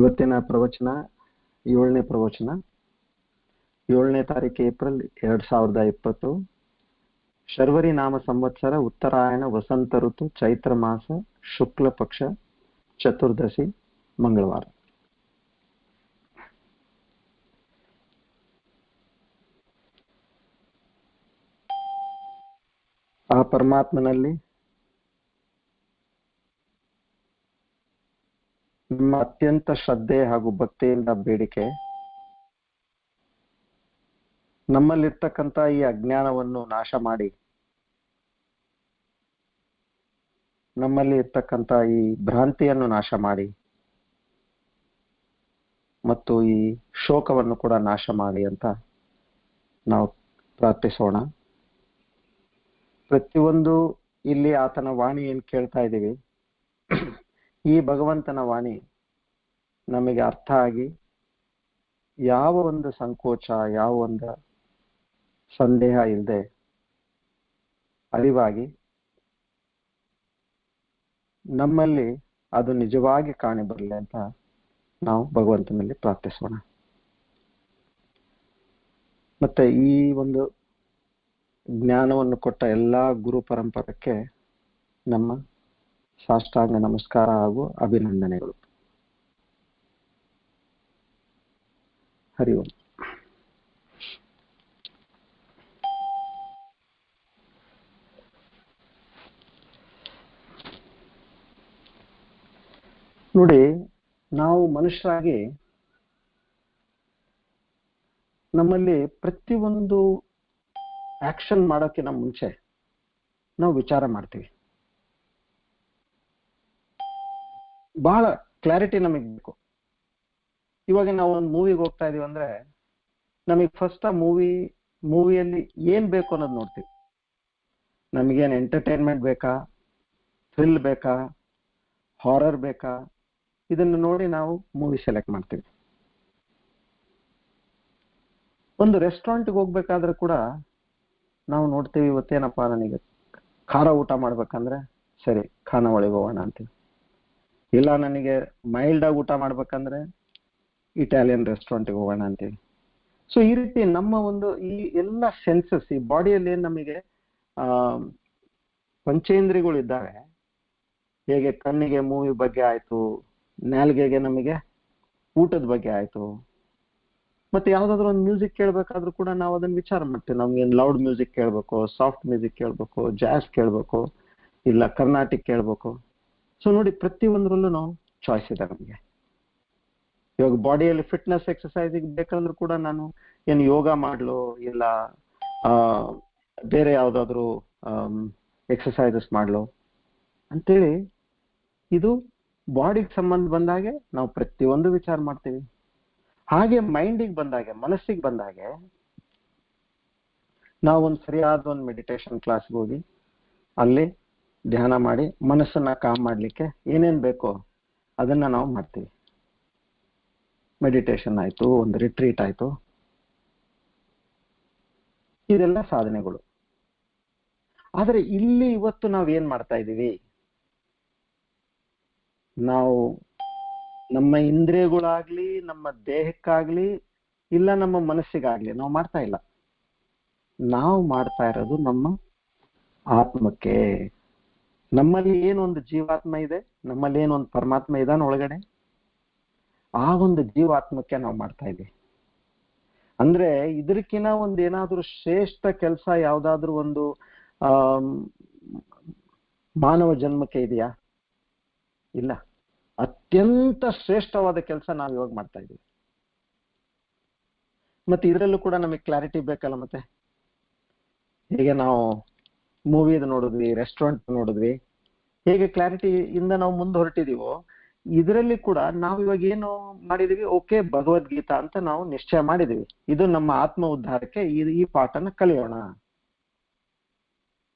ಇವತ್ತಿನ ಪ್ರವಚನ 7ನೇ ಪ್ರವಚನ 7ನೇ ತಾರೀಕು ಏಪ್ರಿಲ್ 2020 ಶರ್ವರಿ ನಾಮ ಸಂವತ್ಸರ ಉತ್ತರಾಯಣ ವಸಂತ ಋತು ಚೈತ್ರ ಮಾಸ ಶುಕ್ಲ ಪಕ್ಷ ಚತುರ್ದಶಿ ಮಂಗಳವಾರ. ಆ ಪರಮಾತ್ಮನಲ್ಲಿ ನಿಮ್ಮ ಅತ್ಯಂತ ಶ್ರದ್ಧೆ ಹಾಗೂ ಭಕ್ತಿಯಿಂದ ಬೇಡಿಕೆ, ನಮ್ಮಲ್ಲಿರ್ತಕ್ಕಂಥ ಈ ಅಜ್ಞಾನವನ್ನು ನಾಶ ಮಾಡಿ, ನಮ್ಮಲ್ಲಿ ಇರ್ತಕ್ಕಂಥ ಈ ಭ್ರಾಂತಿಯನ್ನು ನಾಶ ಮಾಡಿ ಮತ್ತು ಈ ಶೋಕವನ್ನು ಕೂಡ ನಾಶ ಮಾಡಿ ಅಂತ ನಾವು ಪ್ರಾರ್ಥಿಸೋಣ. ಪ್ರತಿಯೊಂದು ಇಲ್ಲಿ ಆತನ ವಾಣಿ ಏನ್ ಕೇಳ್ತಾ ಇದ್ದೀವಿ, ಈ ಭಗವಂತನ ವಾಣಿ ನಮಗೆ ಅರ್ಥ ಆಗಿ ಯಾವ ಒಂದು ಸಂಕೋಚ, ಯಾವ ಒಂದು ಸಂದೇಹ ಇಲ್ಲದೆ ಅರಿವಾಗಿ ನಮ್ಮಲ್ಲಿ ಅದು ನಿಜವಾಗಿ ಕಾಣಿ ಬರಲಿ ಅಂತ ನಾವು ಭಗವಂತನಲ್ಲಿ ಪ್ರಾರ್ಥಿಸೋಣ. ಮತ್ತೆ ಈ ಒಂದು ಜ್ಞಾನವನ್ನು ಕೊಟ್ಟ ಎಲ್ಲಾ ಗುರು ಪರಂಪರಕ್ಕೆ ನಮ್ಮ ಸಾಷ್ಟಾಂಗ ನಮಸ್ಕಾರ ಹಾಗೂ ಅಭಿನಂದನೆಗಳು. ಹರಿ ಓಂ. ನೋಡಿ, ನಾವು ಮನುಷ್ಯರಾಗಿ ನಮ್ಮಲ್ಲಿ ಪ್ರತಿಯೊಂದು ಆಕ್ಷನ್ ಮಾಡೋಕ್ಕಿಂತ ಮುಂಚೆ ನಾವು ವಿಚಾರ ಮಾಡ್ತೀವಿ. ಬಹಳ ಕ್ಲಾರಿಟಿ ನಮಗೆ ಬೇಕು. ಇವಾಗ ನಾವು ಒಂದು ಮೂವಿಗೆ ಹೋಗ್ತಾ ಇದೀವಿ ಅಂದ್ರೆ ನಮಗೆ ಫಸ್ಟ್ ಆ ಮೂವಿಯಲ್ಲಿ ಏನ್ ಬೇಕು ಅನ್ನೋದು ನೋಡ್ತೀವಿ. ನಮಗೇನು ಎಂಟರ್ಟೈನ್ಮೆಂಟ್ ಬೇಕಾ, ಥ್ರಿಲ್ ಬೇಕಾ, ಹಾರರ್ ಬೇಕಾ, ಇದನ್ನು ನೋಡಿ ನಾವು ಮೂವಿ ಸೆಲೆಕ್ಟ್ ಮಾಡ್ತೀವಿ. ಒಂದು ರೆಸ್ಟೋರೆಂಟ್ಗೆ ಹೋಗ್ಬೇಕಾದ್ರೆ ಕೂಡ ನಾವು ನೋಡ್ತೀವಿ, ಇವತ್ತೇನಪ್ಪ ನನಗೆ ಖಾರ ಊಟ ಮಾಡ್ಬೇಕಂದ್ರೆ ಸರಿ ಖಾನಾವಳಿಗೆ ಹೋಗೋಣ ಅಂತೀವಿ. ಇಲ್ಲ ನನಗೆ ಮೈಲ್ಡ್ ಆಗಿ ಊಟ ಮಾಡ್ಬೇಕಂದ್ರೆ ಇಟಾಲಿಯನ್ ರೆಸ್ಟೋರೆಂಟ್ಗೆ ಹೋಗೋಣ ಅಂತೀವಿ. ಸೊ ಈ ರೀತಿ ನಮ್ಮ ಒಂದು ಈ ಎಲ್ಲ ಸೆನ್ಸಸ್, ಈ ಬಾಡಿಯಲ್ಲಿ ಏನ್ ನಮಗೆ ಪಂಚೇಂದ್ರಿಯಗಳು ಇದ್ದಾವೆ. ಹೇಗೆ ಕಣ್ಣಿಗೆ ಮೂವಿ ಬಗ್ಗೆ ಆಯ್ತು, ನಾಲ್ಗೆಗೆ ನಮಗೆ ಊಟದ ಬಗ್ಗೆ ಆಯ್ತು, ಮತ್ತೆ ಯಾವ್ದಾದ್ರು ಒಂದು ಮ್ಯೂಸಿಕ್ ಕೇಳ್ಬೇಕಾದ್ರೂ ಕೂಡ ನಾವು ಅದನ್ನ ವಿಚಾರ ಮಾಡ್ತೀವಿ. ನಮ್ಗೆ ಲೌಡ್ ಮ್ಯೂಸಿಕ್ ಕೇಳ್ಬೇಕು, ಸಾಫ್ಟ್ ಮ್ಯೂಸಿಕ್ ಕೇಳ್ಬೇಕು, ಜಾಸ್ ಕೇಳ್ಬೇಕು, ಇಲ್ಲ ಕರ್ನಾಟಿಕ್ ಕೇಳ್ಬೇಕು. ಸೊ ನೋಡಿ, ಪ್ರತಿಯೊಂದರಲ್ಲೂ ನಾವು ಚಾಯ್ಸ್ ಇದೆ ನಮಗೆ. ಇವಾಗ ಬಾಡಿಯಲ್ಲಿ ಫಿಟ್ನೆಸ್ ಎಕ್ಸಸೈಸಿಗೆ ಬೇಕಂದ್ರೂ ಕೂಡ ನಾನು ಏನು ಯೋಗ ಮಾಡ್ಲು, ಇಲ್ಲ ಬೇರೆ ಯಾವ್ದಾದ್ರು ಎಕ್ಸಸೈಸಸ್ ಮಾಡ್ಲು ಅಂತೇಳಿ, ಇದು ಬಾಡಿಗೆ ಸಂಬಂಧ ಬಂದಾಗೆ ನಾವು ಪ್ರತಿಯೊಂದು ವಿಚಾರ ಮಾಡ್ತೀವಿ. ಹಾಗೆ ಮೈಂಡಿಗೆ ಬಂದಾಗೆ, ಮನಸ್ಸಿಗೆ ಬಂದಾಗೆ ನಾವು ಒಂದು ಸರಿಯಾದ ಒಂದು ಮೆಡಿಟೇಷನ್ ಕ್ಲಾಸ್ಗೆ ಹೋಗಿ ಅಲ್ಲಿ ಧ್ಯಾನ ಮಾಡಿ ಮನಸ್ಸನ್ನ ಕಾಮ್ ಮಾಡ್ಲಿಕ್ಕೆ ಏನೇನ್ ಬೇಕೋ ಅದನ್ನ ನಾವು ಮಾಡ್ತೀವಿ. ಮೆಡಿಟೇಷನ್ ಆಯ್ತು, ಒಂದು ರಿಟ್ರೀಟ್ ಆಯ್ತು, ಇದೆಲ್ಲ ಸಾಧನೆಗಳು. ಆದ್ರೆ ಇಲ್ಲಿ ಇವತ್ತು ನಾವ್ ಏನ್ ಮಾಡ್ತಾ ಇದ್ದೀವಿ, ನಾವು ನಮ್ಮ ಇಂದ್ರಿಯಗಳಾಗ್ಲಿ, ನಮ್ಮ ದೇಹಕ್ಕಾಗ್ಲಿ, ಇಲ್ಲ ನಮ್ಮ ಮನಸ್ಸಿಗಾಗ್ಲಿ ನಾವು ಮಾಡ್ತಾ ಇಲ್ಲ. ನಾವು ಮಾಡ್ತಾ ಇರೋದು ನಮ್ಮ ಆತ್ಮಕ್ಕೆ. ನಮ್ಮಲ್ಲಿ ಏನೊಂದು ಜೀವಾತ್ಮ ಇದೆ, ನಮ್ಮಲ್ಲಿ ಏನೊಂದು ಪರಮಾತ್ಮ ಇದಾನ ಒಳಗಡೆ, ಆ ಒಂದು ಜೀವಾತ್ಮಕ್ಕೆ ನಾವು ಮಾಡ್ತಾ ಇದ್ದೀವಿ. ಅಂದ್ರೆ ಇದಕ್ಕಿಂತ ಒಂದು ಏನಾದ್ರೂ ಶ್ರೇಷ್ಠ ಕೆಲಸ ಯಾವ್ದಾದ್ರು ಒಂದು ಮಾನವ ಜನ್ಮಕ್ಕೆ ಇದೆಯಾ? ಇಲ್ಲ. ಅತ್ಯಂತ ಶ್ರೇಷ್ಠವಾದ ಕೆಲಸ ನಾವು ಇವಾಗ ಮಾಡ್ತಾ ಇದ್ದೀವಿ. ಮತ್ತೆ ಇದರಲ್ಲೂ ಕೂಡ ನಮಗೆ ಕ್ಲಾರಿಟಿ ಬೇಕಲ್ಲ. ಮತ್ತೆ ಹೇಗೆ ನಾವು ಮೂವಿದು ನೋಡಿದ್ವಿ, ರೆಸ್ಟೋರೆಂಟ್ ನೋಡಿದ್ವಿ, ಹೇಗೆ ಕ್ಲಾರಿಟಿ ಇಂದ ನಾವು ಮುಂದೆ ಹೊರಟಿದೀವೋ, ಇದರಲ್ಲಿ ಕೂಡ ನಾವು ಇವಾಗ ಏನು ಮಾಡಿದೀವಿ, ಓಕೆ ಭಗವದ್ಗೀತಾ ಅಂತ ನಾವು ನಿಶ್ಚಯ ಮಾಡಿದೀವಿ, ಇದು ನಮ್ಮ ಆತ್ಮ ಉದ್ಧಾರಕ್ಕೆ ಈ ಪಾಠನ ಕಲಿಯೋಣ.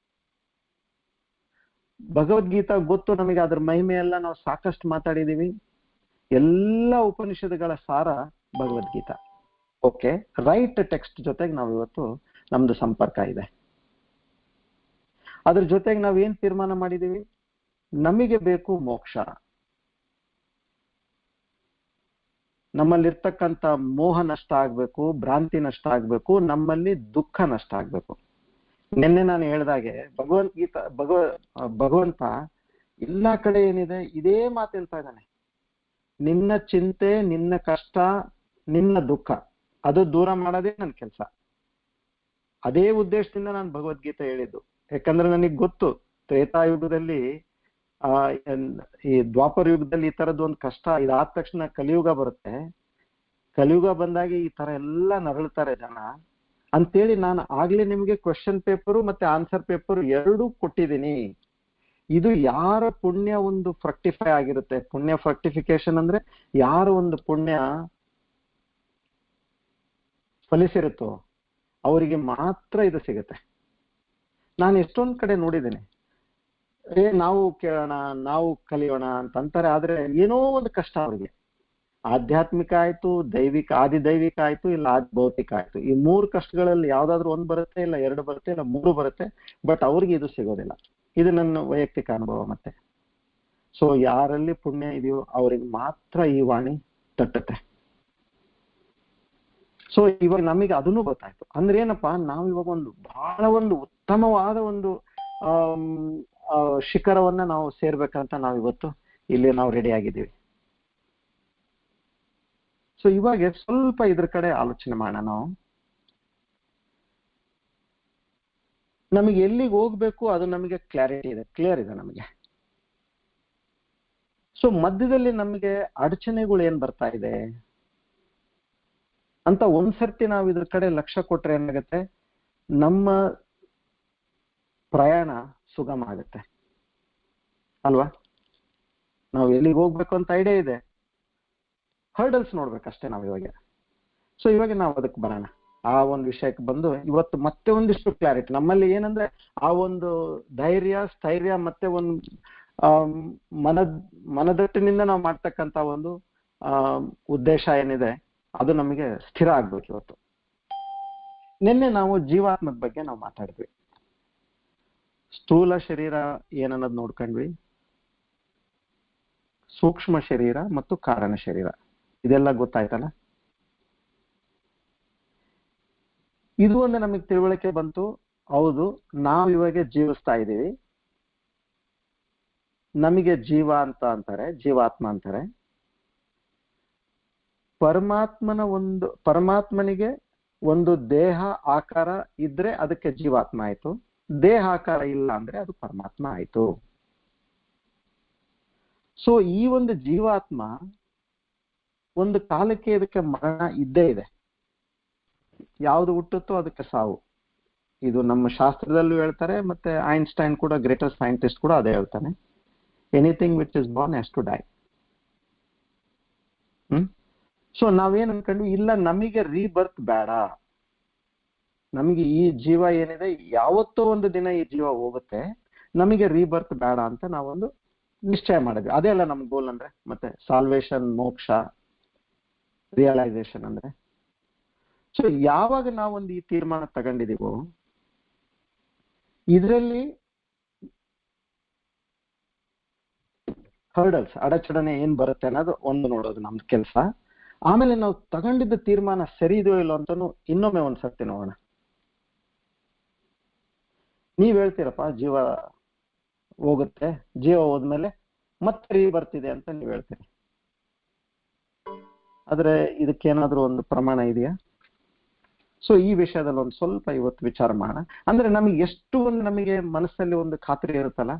ಭಗವದ್ಗೀತಾ ಗೊತ್ತು ನಮಗೆ, ಅದ್ರ ಮಹಿಮೆ ಎಲ್ಲ ನಾವು ಸಾಕಷ್ಟು ಮಾತಾಡಿದೀವಿ. ಎಲ್ಲ ಉಪನಿಷತ್ತುಗಳ ಸಾರ ಭಗವದ್ಗೀತಾ. ಓಕೆ, ರೈಟ್ ಟೆಕ್ಸ್ಟ್ ಜೊತೆಗೆ ನಾವು ಇವತ್ತು ನಮ್ದು ಸಂಪರ್ಕ ಇದೆ. ಅದ್ರ ಜೊತೆಗೆ ನಾವ್ ಏನ್ ತೀರ್ಮಾನ ಮಾಡಿದೀವಿ, ನಮಗೆ ಬೇಕು ಮೋಕ್ಷ. ನಮ್ಮಲ್ಲಿರ್ತಕ್ಕಂಥ ಮೋಹ ನಷ್ಟ ಆಗ್ಬೇಕು, ಭ್ರಾಂತಿ ನಷ್ಟ ಆಗ್ಬೇಕು, ನಮ್ಮಲ್ಲಿ ದುಃಖ ನಷ್ಟ ಆಗ್ಬೇಕು. ನಿನ್ನೆ ನಾನು ಹೇಳ್ದಾಗೆ ಭಗವಂತ ಎಲ್ಲಾ ಕಡೆ ಏನಿದೆ ಇದೇ ಮಾತೆಂತ ಇದ್ದಾನೆ, ನಿನ್ನ ಚಿಂತೆ, ನಿನ್ನ ಕಷ್ಟ, ನಿನ್ನ ದುಃಖ ಅದು ದೂರ ಮಾಡೋದೇ ನನ್ನ ಕೆಲಸ. ಅದೇ ಉದ್ದೇಶದಿಂದ ನಾನು ಭಗವದ್ಗೀತೆ ಹೇಳಿದ್ದು. ಯಾಕಂದ್ರೆ ನನಗೆ ಗೊತ್ತು ತ್ರೇತಾಯುಗದಲ್ಲಿ ಈ ದ್ವಾಪರ ಯುಗದಲ್ಲಿ ಈ ತರದ್ದು ಒಂದು ಕಷ್ಟ ಇದಾದ ತಕ್ಷಣ ಕಲಿಯುಗ ಬರುತ್ತೆ. ಕಲಿಯುಗ ಬಂದಾಗ ಈ ತರ ಎಲ್ಲ ನರಳುತ್ತಾರೆ ಜನ ಅಂತೇಳಿ ನಾನು ಆಗ್ಲೇ ನಿಮ್ಗೆ ಕ್ವೆಶ್ಚನ್ ಪೇಪರು ಮತ್ತೆ ಆನ್ಸರ್ ಪೇಪರ್ ಎರಡೂ ಕೊಟ್ಟಿದ್ದೀನಿ. ಇದು ಯಾರ ಪುಣ್ಯ ಒಂದು ಫ್ರಕ್ಟಿಫೈ ಆಗಿರುತ್ತೆ, ಪುಣ್ಯ ಫ್ರಕ್ಟಿಫಿಕೇಶನ್ ಅಂದ್ರೆ ಯಾರ ಒಂದು ಪುಣ್ಯ ಫಲಿಸಿರುತ್ತೋ ಅವರಿಗೆ ಮಾತ್ರ ಇದು ಸಿಗುತ್ತೆ. ನಾನು ಎಷ್ಟೊಂದ್ ಕಡೆ ನೋಡಿದ್ದೇನೆ, ನಾವು ಕೇಳೋಣ, ನಾವು ಕಲಿಯೋಣ ಅಂತಂತಾರೆ, ಆದ್ರೆ ಏನೋ ಒಂದು ಕಷ್ಟ ಅವ್ರಿಗೆ. ಆಧ್ಯಾತ್ಮಿಕ ಆಯ್ತು, ದೈವಿಕ, ಆದಿದೈವಿಕ ಆಯ್ತು, ಇಲ್ಲ ಆದಿ ಭೌತಿಕ ಆಯ್ತು. ಈ ಮೂರು ಕಷ್ಟಗಳಲ್ಲಿ ಯಾವ್ದಾದ್ರು ಒಂದ್ ಬರುತ್ತೆ, ಇಲ್ಲ ಎರಡು ಬರುತ್ತೆ, ಇಲ್ಲ ಮೂರು ಬರುತ್ತೆ, ಬಟ್ ಅವ್ರಿಗೆ ಇದು ಸಿಗೋದಿಲ್ಲ. ಇದು ನನ್ನ ವೈಯಕ್ತಿಕ ಅನುಭವ. ಮತ್ತೆ ಸೊ ಯಾರಲ್ಲಿ ಪುಣ್ಯ ಇದೆಯೋ ಅವ್ರಿಗೆ ಮಾತ್ರ ಈ ವಾಣಿ ತಟ್ಟುತ್ತೆ. ಸೊ ಇವಾಗ ನಮಗೆ ಅದನ್ನು ಗೊತ್ತಾಯ್ತು. ಅಂದ್ರೆ ಏನಪ್ಪಾ, ನಾವು ಇವಾಗ ಒಂದು ಬಹಳ ಒಂದು ಉತ್ತಮವಾದ ಒಂದು ಶಿಖರವನ್ನ ನಾವು ಸೇರ್ಬೇಕಂತ ನಾವು ಇವತ್ತು ಇಲ್ಲಿ ನಾವು ರೆಡಿ ಆಗಿದ್ದೀವಿ. ಸೊ ಇವಾಗ ಸ್ವಲ್ಪ ಇದ್ರ ಕಡೆ ಆಲೋಚನೆ ಮಾಡೋಣ. ನಾವು ನಮಗೆ ಎಲ್ಲಿಗೆ ಹೋಗ್ಬೇಕು ಅದು ನಮಗೆ ಕ್ಲಾರಿಟಿ ಇದೆ, ಕ್ಲಿಯರ್ ಇದೆ ನಮಗೆ. ಸೊ ಮಧ್ಯದಲ್ಲಿ ನಮಗೆ ಅಡಚಣೆಗಳು ಏನ್ ಬರ್ತಾ ಇದೆ ಅಂತ ಒಂದ್ಸರ್ತಿ ನಾವು ಇದ್ರ ಕಡೆ ಲಕ್ಷ್ಯ ಕೊಟ್ರೆ ಏನಾಗುತ್ತೆ, ನಮ್ಮ ಪ್ರಯಾಣ ಸುಗಮ ಆಗುತ್ತೆ ಅಲ್ವಾ. ನಾವು ಎಲ್ಲಿಗೆ ಹೋಗ್ಬೇಕು ಅಂತ ಐಡಿಯಾ ಇದೆ, ಹರ್ಡಲ್ಸ್ ನೋಡ್ಬೇಕಷ್ಟೇ ನಾವು ಇವಾಗ. ಸೊ ಇವಾಗ ನಾವು ಅದಕ್ಕೆ ಬರೋಣ, ಆ ಒಂದು ವಿಷಯಕ್ಕೆ ಬಂದು ಇವತ್ತು ಮತ್ತೆ ಒಂದಿಷ್ಟು ಕ್ಲಾರಿಟಿ ನಮ್ಮಲ್ಲಿ ಏನಂದ್ರೆ ಆ ಒಂದು ಧೈರ್ಯ, ಸ್ಥೈರ್ಯ ಮತ್ತೆ ಒಂದು ಮನದಟ್ಟಿನಿಂದ ನಾವು ಮಾಡ್ತಕ್ಕಂಥ ಒಂದು ಉದ್ದೇಶ ಏನಿದೆ ಅದು ನಮಗೆ ಸ್ಥಿರ ಆಗ್ಬೇಕು ಇವತ್ತು. ನಿನ್ನೆ ನಾವು ಜೀವಾತ್ಮದ ಬಗ್ಗೆ ನಾವು ಮಾತಾಡಿದ್ವಿ. ಸ್ಥೂಲ ಶರೀರ ಏನನ್ನೋದು ನೋಡ್ಕೊಂಡ್ವಿ, ಸೂಕ್ಷ್ಮ ಶರೀರ ಮತ್ತು ಕಾರಣ ಶರೀರ ಇದೆಲ್ಲ ಗೊತ್ತಾಯ್ತಲ್ಲ. ಇದು ಒಂದು ನಮಗೆ ತಿಳುವಳಿಕೆ ಬಂತು. ಹೌದು, ನಾವು ಇವಾಗ ಜೀವಿಸ್ತಾ ಇದ್ದೀವಿ, ನಮಗೆ ಜೀವ ಅಂತ ಅಂತಾರೆ, ಜೀವಾತ್ಮ ಅಂತಾರೆ. ಪರಮಾತ್ಮನಿಗೆ ಒಂದು ದೇಹ ಆಕಾರ ಇದ್ರೆ ಅದಕ್ಕೆ ಜೀವಾತ್ಮ ಆಯ್ತು, ದೇಹ ಆಕಾರ ಇಲ್ಲ ಅಂದ್ರೆ ಅದು ಪರಮಾತ್ಮ ಆಯ್ತು. ಸೊ ಈ ಒಂದು ಜೀವಾತ್ಮ ಒಂದು ಕಾಲಕ್ಕೆ ಇದಕ್ಕೆ ಮರಣ ಇದ್ದೇ ಇದೆ. ಯಾವುದು ಹುಟ್ಟುತ್ತೋ ಅದಕ್ಕೆ ಸಾವು. ಇದು ನಮ್ಮ ಶಾಸ್ತ್ರದಲ್ಲೂ ಹೇಳ್ತಾರೆ, ಮತ್ತೆ ಐನ್ಸ್ಟೈನ್ ಕೂಡ, ಗ್ರೇಟೆಸ್ಟ್ ಸೈಂಟಿಸ್ಟ್ ಕೂಡ ಅದೇ ಹೇಳ್ತಾನೆ, anything which is born has to die. So ನಾವೇನ್ ಅನ್ಕೊಂಡ್ವಿ, ಇಲ್ಲ ನಮಗೆ ರೀಬರ್ತ್ ಬೇಡ, ನಮಗೆ ಈ ಜೀವ ಏನಿದೆ ಯಾವತ್ತೋ ಒಂದು ದಿನ ಈ ಜೀವ ಹೋಗುತ್ತೆ, ನಮಗೆ ರೀಬರ್ತ್ ಬೇಡ ಅಂತ ನಾವೊಂದು ನಿಶ್ಚಯ ಮಾಡಿದ್ವಿ. ಅದೇ ಅಲ್ಲ ನಮ್ ಗೋಲ್ ಅಂದ್ರೆ, ಮತ್ತೆ ಸಾಲ್ವೇಷನ್, ಮೋಕ್ಷ, ರಿಯಲೈಸೇಷನ್ ಅಂದ್ರೆ. ಸೊ ಯಾವಾಗ ನಾವೊಂದು ಈ ತೀರ್ಮಾನ ತಗೊಂಡಿದೀವೋ ಇದರಲ್ಲಿ ಹರ್ಡಲ್ಸ್, ಅಡಚಣೆ ಏನ್ ಬರುತ್ತೆ ಅನ್ನೋದು ಒಂದು ನೋಡೋದು ನಮ್ದು ಕೆಲಸ. ಆಮೇಲೆ ನಾವು ತಗೊಂಡಿದ್ದ ತೀರ್ಮಾನ ಸರಿ ಇದೆಯೋ ಇಲ್ಲೋ ಅಂತಾನು ಇನ್ನೊಮ್ಮೆ ಒಂದ್ಸರ್ತಿ ನೋಡೋಣ. ನೀವ್ ಹೇಳ್ತೀರಪ್ಪ ಜೀವ ಹೋಗುತ್ತೆ, ಜೀವ ಹೋದ್ಮೇಲೆ ಮತ್ತೆ ರೀ ಬರ್ತಿದೆ ಅಂತ ನೀವ್ ಹೇಳ್ತೀರಿ, ಆದ್ರೆ ಇದಕ್ಕೇನಾದ್ರೂ ಒಂದು ಪ್ರಮಾಣ ಇದೆಯಾ? ಸೊ ಈ ವಿಷಯದಲ್ಲಿ ಒಂದು ಸ್ವಲ್ಪ ಇವತ್ತು ವಿಚಾರ ಮಾಡೋಣ. ಅಂದ್ರೆ ನಮಗೆ ಎಷ್ಟು ಒಂದು ನಮಗೆ ಮನಸ್ಸಲ್ಲಿ ಒಂದು ಖಾತ್ರಿ ಇರುತ್ತಲ್ಲ,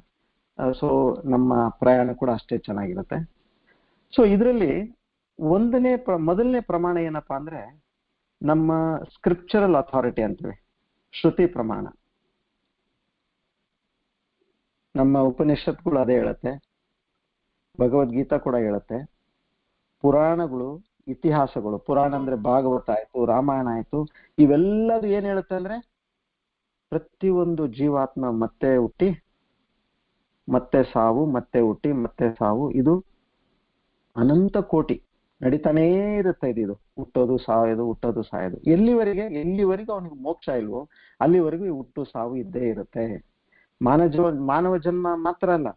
ಸೊ ನಮ್ಮ ಪ್ರಯಾಣ ಕೂಡ ಅಷ್ಟೇ ಚೆನ್ನಾಗಿರುತ್ತೆ. ಸೊ ಇದರಲ್ಲಿ ಮೊದಲನೇ ಪ್ರಮಾಣ ಏನಪ್ಪಾ ಅಂದ್ರೆ ನಮ್ಮ ಸ್ಕ್ರಿಪ್ಚರಲ್ ಅಥಾರಿಟಿ ಅಂತೀವಿ, ಶ್ರುತಿ ಪ್ರಮಾಣ. ನಮ್ಮ ಉಪನಿಷತ್ಗಳು ಅದೇ ಹೇಳುತ್ತೆ, ಭಗವದ್ಗೀತಾ ಕೂಡ ಹೇಳುತ್ತೆ, ಪುರಾಣಗಳು, ಇತಿಹಾಸಗಳು, ಪುರಾಣ ಅಂದ್ರೆ ಭಾಗವತ ಆಯ್ತು, ರಾಮಾಯಣ ಆಯ್ತು, ಇವೆಲ್ಲದು ಏನ್ ಹೇಳುತ್ತೆ ಅಂದ್ರೆ ಪ್ರತಿಯೊಂದು ಜೀವಾತ್ಮ ಮತ್ತೆ ಹುಟ್ಟಿ ಮತ್ತೆ ಸಾವು, ಮತ್ತೆ ಹುಟ್ಟಿ ಮತ್ತೆ ಸಾವು, ಇದು ಅನಂತ ಕೋಟಿ ನಡೀತಾನೇ ಇರುತ್ತೆ. ಇದು ಹುಟ್ಟೋದು ಸಾಯೋದು, ಹುಟ್ಟೋದು ಸಾಯೋದು, ಎಲ್ಲಿವರೆಗೂ ಅವನಿಗೆ ಮೋಕ್ಷ ಇಲ್ವೋ ಅಲ್ಲಿವರೆಗೂ ಈ ಹುಟ್ಟು ಸಾವು ಇದ್ದೇ ಇರುತ್ತೆ. ಮಾನವ ಜನ್ಮ ಮಾತ್ರ ಅಲ್ಲ,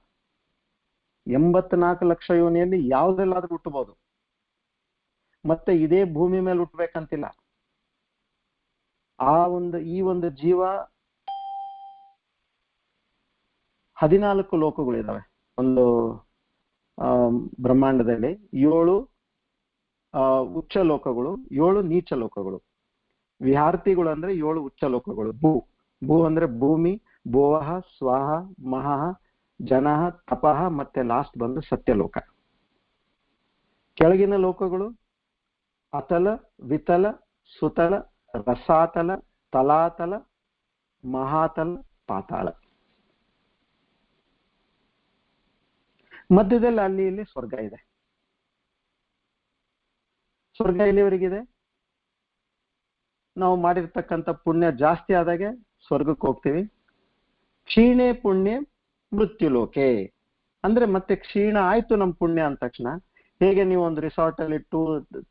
84 ಲಕ್ಷ ಯೋನಿಯಲ್ಲಿ ಯಾವುದೆಲ್ಲಾದ್ರೂ ಹುಟ್ಟಬಹುದು. ಮತ್ತೆ ಇದೇ ಭೂಮಿ ಮೇಲೆ ಹುಟ್ಟಬೇಕಂತಿಲ್ಲ. ಈ ಒಂದು ಜೀವ 14 ಲೋಕಗಳಿದಾವೆ. ಒಂದು ಬ್ರಹ್ಮಾಂಡದಲ್ಲಿ 7 ಉಚ್ಚ ಲೋಕಗಳು, 7 ನೀಚ ಲೋಕಗಳು. ವಿಹಾರ್ತಿಗಳು ಅಂದ್ರೆ 7 ಉಚ್ಚ ಲೋಕಗಳು. ಭೂ ಅಂದ್ರೆ ಭೂಮಿ, ಭೋವಃ, ಸ್ವಹ, ಮಹಃ, ಜನಃ, ತಪಃ, ಮತ್ತೆ ಲಾಸ್ಟ್ ಬಂದು ಸತ್ಯಲೋಕ. ಕೆಳಗಿನ ಲೋಕಗಳು ಅತಲ, ವಿತಲ, ಸುತಲ, ರಸಾತಲ, ತಲಾತಲ, ಮಹಾತಲ, ಪಾತಾಳ. ಮಧ್ಯದಲ್ಲಿ ಅಲ್ಲಿ ಇಲ್ಲಿ ಸ್ವರ್ಗ ಇದೆ. ಸ್ವರ್ಗ ಎಲ್ಲಿವರೆಗಿದೆ? ನಾವು ಮಾಡಿರ್ತಕ್ಕಂಥ ಪುಣ್ಯ ಜಾಸ್ತಿ ಆದಾಗೆ ಸ್ವರ್ಗಕ್ಕೆ ಹೋಗ್ತೀವಿ. ಕ್ಷೀಣೆ ಪುಣ್ಯ ಮೃತ್ಯುಲೋಕೆ ಅಂದ್ರೆ ಮತ್ತೆ ಕ್ಷೀಣ ಆಯ್ತು ನಮ್ಮ ಪುಣ್ಯ ಅಂದ ತಕ್ಷಣ, ಹೇಗೆ ನೀವು ಒಂದು ರಿಸಾರ್ಟ್ ಅಲ್ಲಿ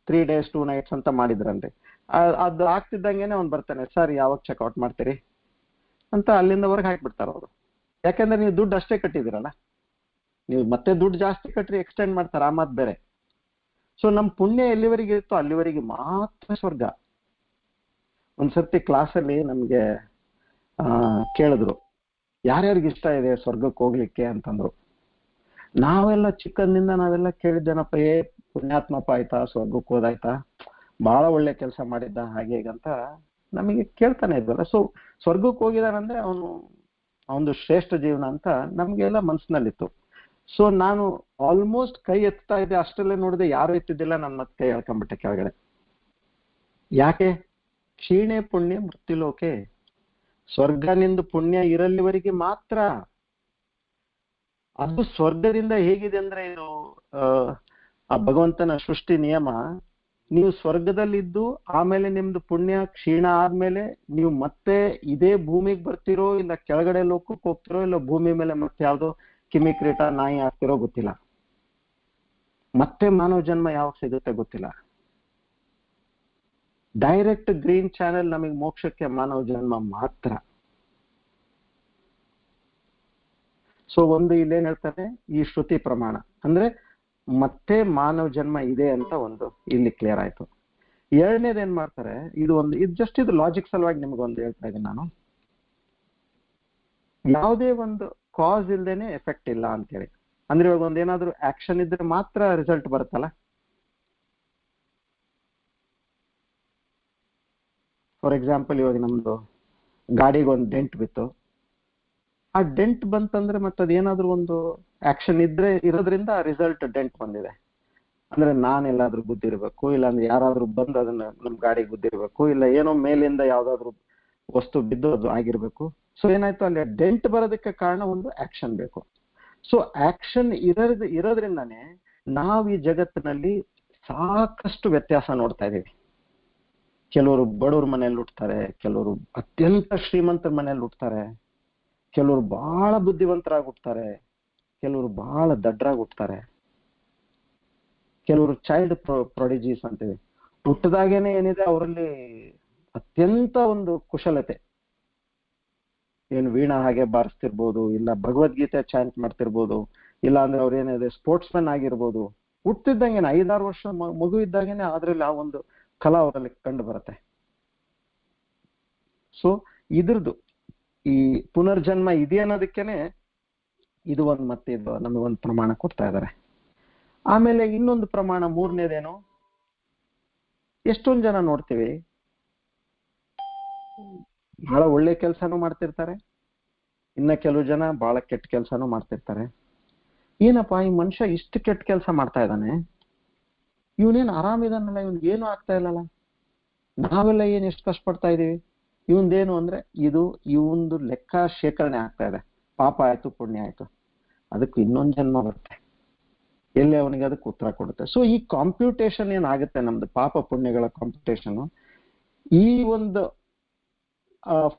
3 days 2 nights ಅಂತ ಮಾಡಿದ್ರಂತೆ, ಅದು ಆಗ್ತಿದ್ದಂಗೆನೆ ಅವ್ನು ಬರ್ತಾನೆ, ಸರ್ ಯಾವಾಗ ಚೆಕ್ಔಟ್ ಮಾಡ್ತೀರಿ ಅಂತ ಅಲ್ಲಿಂದ ಹೊರಗೆ ಹಾಕ್ಬಿಡ್ತಾರ ಅವರು. ಯಾಕಂದ್ರೆ ನೀವು ದುಡ್ಡು ಅಷ್ಟೇ ಕಟ್ಟಿದಿರಲ್ಲ, ನೀವು ಮತ್ತೆ ದುಡ್ಡು ಜಾಸ್ತಿ ಕಟ್ರಿ ಎಕ್ಸ್ಟೆಂಡ್ ಮಾಡ್ತಾರೆ, ಆ ಮಾತು ಬೇರೆ. ಸೊ ನಮ್ಮ ಪುಣ್ಯ ಎಲ್ಲಿವರೆಗೆ ಇರುತ್ತೋ ಅಲ್ಲಿವರೆಗೆ ಮಾತ್ರ ಸ್ವರ್ಗ. ಒಂದ್ಸರ್ತಿ ಕ್ಲಾಸಲ್ಲಿ ನಮ್ಗೆ ಕೇಳಿದ್ರು, ಯಾರ್ಯಾರಿಗೆ ಇಷ್ಟ ಇದೆ ಸ್ವರ್ಗಕ್ಕೆ ಹೋಗ್ಲಿಕ್ಕೆ ಅಂತಂದ್ರು. ನಾವೆಲ್ಲ ಚಿಕ್ಕಂದಿಂದ ನಾವೆಲ್ಲ ಕೇಳಿದ್ದೇನಪ್ಪ, ಪುಣ್ಯಾತ್ಮಪ್ಪ ಆಯ್ತಾ, ಸ್ವರ್ಗಕ್ಕೆ ಹೋದಾಯ್ತಾ, ಬಹಳ ಒಳ್ಳೆ ಕೆಲಸ ಮಾಡಿದ್ದ, ಹಾಗೆ ಹೀಗಂತ ನಮಗೆ ಕೇಳ್ತಾನೆ ಇದ್ವಲ್ಲ. ಸೊ ಸ್ವರ್ಗಕ್ಕೆ ಹೋಗಿದಾನಂದ್ರೆ ಅವನು ಶ್ರೇಷ್ಠ ಜೀವನ ಅಂತ ನಮ್ಗೆಲ್ಲ ಮನಸ್ಸಿನಲ್ಲಿತ್ತು. ಸೊ ನಾನು ಆಲ್ಮೋಸ್ಟ್ ಕೈ ಎತ್ತಾ ಇದ್ದೆ, ಅಷ್ಟರಲ್ಲೇ ನೋಡಿದೆ ಯಾರು ಎತ್ತಿದ್ದಿಲ್ಲ, ನನ್ನ ಮತ್ತೆ ಕೈ ಎಳ್ಕೊಂಡ್ಬಿಟ್ಟೆ ಕೆಳಗಡೆ. ಯಾಕೆ? ಕ್ಷೀಣೆ ಪುಣ್ಯ ಮೃತ್ಯುಲೋಕೆ. ಸ್ವರ್ಗ ನಿಂದು ಪುಣ್ಯ ಇರಲ್ಲಿವರೆಗೆ ಮಾತ್ರ. ಅದು ಸ್ವರ್ಗದಿಂದ ಹೇಗಿದೆ ಅಂದ್ರೆ, ಇದು ಆ ಭಗವಂತನ ಸೃಷ್ಟಿ ನಿಯಮ. ನೀವು ಸ್ವರ್ಗದಲ್ಲಿದ್ದು ಆಮೇಲೆ ನಿಮ್ದು ಪುಣ್ಯ ಕ್ಷೀಣ ಆದ್ಮೇಲೆ ನೀವು ಮತ್ತೆ ಇದೇ ಭೂಮಿಗೆ ಬರ್ತಿರೋ, ಇಲ್ಲ ಕೆಳಗಡೆ ಲೋಕಕ್ಕೆ ಹೋಗ್ತಿರೋ, ಇಲ್ಲ ಭೂಮಿ ಮೇಲೆ ಮತ್ತೆ ಯಾವ್ದೋ ಕಿಮಿಕ್ರೀಟ ನಾಯಿ ಆಗ್ತಿರೋ ಗೊತ್ತಿಲ್ಲ. ಮತ್ತೆ ಮಾನವ ಜನ್ಮ ಯಾವಾಗ ಸಿಗುತ್ತೆ ಗೊತ್ತಿಲ್ಲ. ಡೈರೆಕ್ಟ್ ಗ್ರೀನ್ ಚಾನೆಲ್ ನಮಗೆ ಮೋಕ್ಷಕ್ಕೆ ಮಾನವ ಜನ್ಮ ಮಾತ್ರ. ಸೊ ಒಂದು ಇಲ್ಲೇನ್ ಹೇಳ್ತಾರೆ, ಈ ಶ್ರುತಿ ಪ್ರಮಾಣ ಅಂದ್ರೆ ಮತ್ತೆ ಮಾನವ ಜನ್ಮ ಇದೆ ಅಂತ ಒಂದು ಇಲ್ಲಿ ಕ್ಲಿಯರ್ ಆಯ್ತು. ಎರಡನೇದೇನ್ ಮಾಡ್ತಾರೆ, ಇದು ಲಾಜಿಕ್ ಸಲುವಾಗಿ ನಿಮ್ಗೊಂದು ಹೇಳ್ತಾ ಇದ್ದೀನಿ ನಾನು. ಯಾವುದೇ ಒಂದು ಕಾಸ್ ಇಲ್ದೇನೆ ಎಫೆಕ್ಟ್ ಇಲ್ಲ ಅಂತೇಳಿ. ಅಂದ್ರೆ ಇವಾಗ ಒಂದೇನಾದ್ರೂ ಆಕ್ಷನ್ ಇದ್ರೆ ಮಾತ್ರ ರಿಸಲ್ಟ್ ಬರುತ್ತಲ್ಲ. ಫಾರ್ ಎಕ್ಸಾಂಪಲ್, ಇವಾಗ ನಮ್ದು ಗಾಡಿಗೆ ಒಂದು ಡೆಂಟ್ ಬಿತ್ತು. ಆ ಡೆಂಟ್ ಬಂತಂದ್ರೆ ಮತ್ತೆ ಅದೇನಾದ್ರೂ ಒಂದು ಆಕ್ಷನ್ ಇರೋದ್ರಿಂದ ರಿಸಲ್ಟ್ ಡೆಂಟ್ ಬಂದಿದೆ ಅಂದ್ರೆ ನಾನೆಲ್ಲಾದ್ರೂ ಗುದ್ದಿರ್ಬೇಕು, ಇಲ್ಲ ಅಂದ್ರೆ ಯಾರಾದ್ರೂ ಬಂದು ಅದನ್ನ ನಮ್ ಗಾಡಿಗೆ ಗುದ್ದಿರ್ಬೇಕು, ಇಲ್ಲ ಏನೋ ಮೇಲಿಂದ ಯಾವ್ದಾದ್ರು ವಸ್ತು ಬಿದ್ದು ಅದು ಆಗಿರ್ಬೇಕು. ಸೊ ಏನಾಯ್ತು, ಅಲ್ಲಿ ಡೆಂಟ್ ಬರೋದಕ್ಕೆ ಕಾರಣ ಒಂದು ಆಕ್ಷನ್ ಬೇಕು. ಸೊ ಆಕ್ಷನ್ ಇರೋದ್ರಿಂದಾನೇ ನಾವು ಈ ಜಗತ್ತಿನಲ್ಲಿ ಸಾಕಷ್ಟು ವ್ಯತ್ಯಾಸ ನೋಡ್ತಾ ಇದೀವಿ. ಕೆಲವರು ಬಡವ್ರ ಮನೆಯಲ್ಲಿ ಹುಟ್ಟುತ್ತಾರೆ, ಕೆಲವರು ಅತ್ಯಂತ ಶ್ರೀಮಂತರ ಮನೆಯಲ್ಲಿ ಹುಟ್ಟುತ್ತಾರೆ, ಕೆಲವರು ಬಹಳ ಬುದ್ಧಿವಂತರಾಗಿ ಹುಟ್ಟುತ್ತಾರೆ, ಕೆಲವರು ಬಹಳ ದಡ್ಡರಾಗಿ ಹುಟ್ಟುತ್ತಾರೆ, ಕೆಲವರು ಚೈಲ್ಡ್ ಪ್ರೊಡಿಜೀಸ್ ಅಂತೀವಿ. ಹುಟ್ಟದಾಗೇನೆ ಏನಿದೆ ಅವರಲ್ಲಿ ಅತ್ಯಂತ ಒಂದು ಕುಶಲತೆ, ಏನು ವೀಣಾ ಹಾಗೆ ಬಾರಿಸ್ತಿರ್ಬೋದು, ಇಲ್ಲ ಭಗವದ್ಗೀತೆ ಚಾಂಟ್ ಮಾಡ್ತಿರ್ಬೋದು, ಇಲ್ಲ ಅಂದ್ರೆ ಅವ್ರೇನಿದೆ ಸ್ಪೋರ್ಟ್ಸ್ ಮನ್ ಆಗಿರ್ಬೋದು. ಹುಟ್ಟಿದ್ದಂಗೆನೆ 5-6 ವರ್ಷ ಮಗು ಇದ್ದಾಗೇನೆ ಅದ್ರಲ್ಲಿ ಆ ಒಂದು ಕಲಾ ಅವರಲ್ಲಿ ಕಂಡು ಬರುತ್ತೆ. ಸೊ ಇದ್ರದ್ದು ಈ ಪುನರ್ಜನ್ಮ ಇದೆ ಅನ್ನೋದಕ್ಕೇನೆ ಇದು ನಮಗೊಂದು ಪ್ರಮಾಣ ಕೊಡ್ತಾ ಇದ್ದಾರೆ. ಆಮೇಲೆ ಇನ್ನೊಂದು ಪ್ರಮಾಣ, ಮೂರನೇದೇನು, ಎಷ್ಟೊಂದು ಜನ ನೋಡ್ತೀವಿ ಬಹಳ ಒಳ್ಳೆ ಕೆಲಸನೂ ಮಾಡ್ತಿರ್ತಾರೆ, ಇನ್ನ ಕೆಲವು ಜನ ಬಹಳ ಕೆಟ್ಟ ಕೆಲಸನೂ ಮಾಡ್ತಿರ್ತಾರೆ. ಏನಪ್ಪಾ ಈ ಮನುಷ್ಯ ಇಷ್ಟು ಕೆಟ್ಟ ಕೆಲಸ ಮಾಡ್ತಾ ಇದ್ದಾನೆ, ಇವನೇನು ಆರಾಮಿದಾನಲ್ಲ, ಇವನ್ಗೆ ಏನು ಆಗ್ತಾ ಇಲ್ಲಲ್ಲ, ನಾವೆಲ್ಲ ಏನ್ ಎಷ್ಟು ಕಷ್ಟಪಡ್ತಾ ಇದೀವಿ, ಇವಂದೇನು ಅಂದ್ರೆ ಇವಂದು ಲೆಕ್ಕ ಶೇಖರಣೆ ಆಗ್ತಾ ಇದೆ. ಪಾಪ ಆಯ್ತು ಪುಣ್ಯ ಆಯ್ತು, ಅದಕ್ಕೂ ಇನ್ನೊಂದು ಜನ್ಮ ಬರುತ್ತೆ, ಎಲ್ಲಿ ಅವನಿಗೆ ಅದಕ್ಕೆ ಉತ್ತರ ಕೊಡುತ್ತೆ. ಸೊ ಈ ಕಾಂಪ್ಯೂಟೇಷನ್ ಏನಾಗುತ್ತೆ, ನಮ್ದು ಪಾಪ ಪುಣ್ಯಗಳ ಕಾಂಪ್ಯೂಟೇಷನ್, ಈ ಒಂದು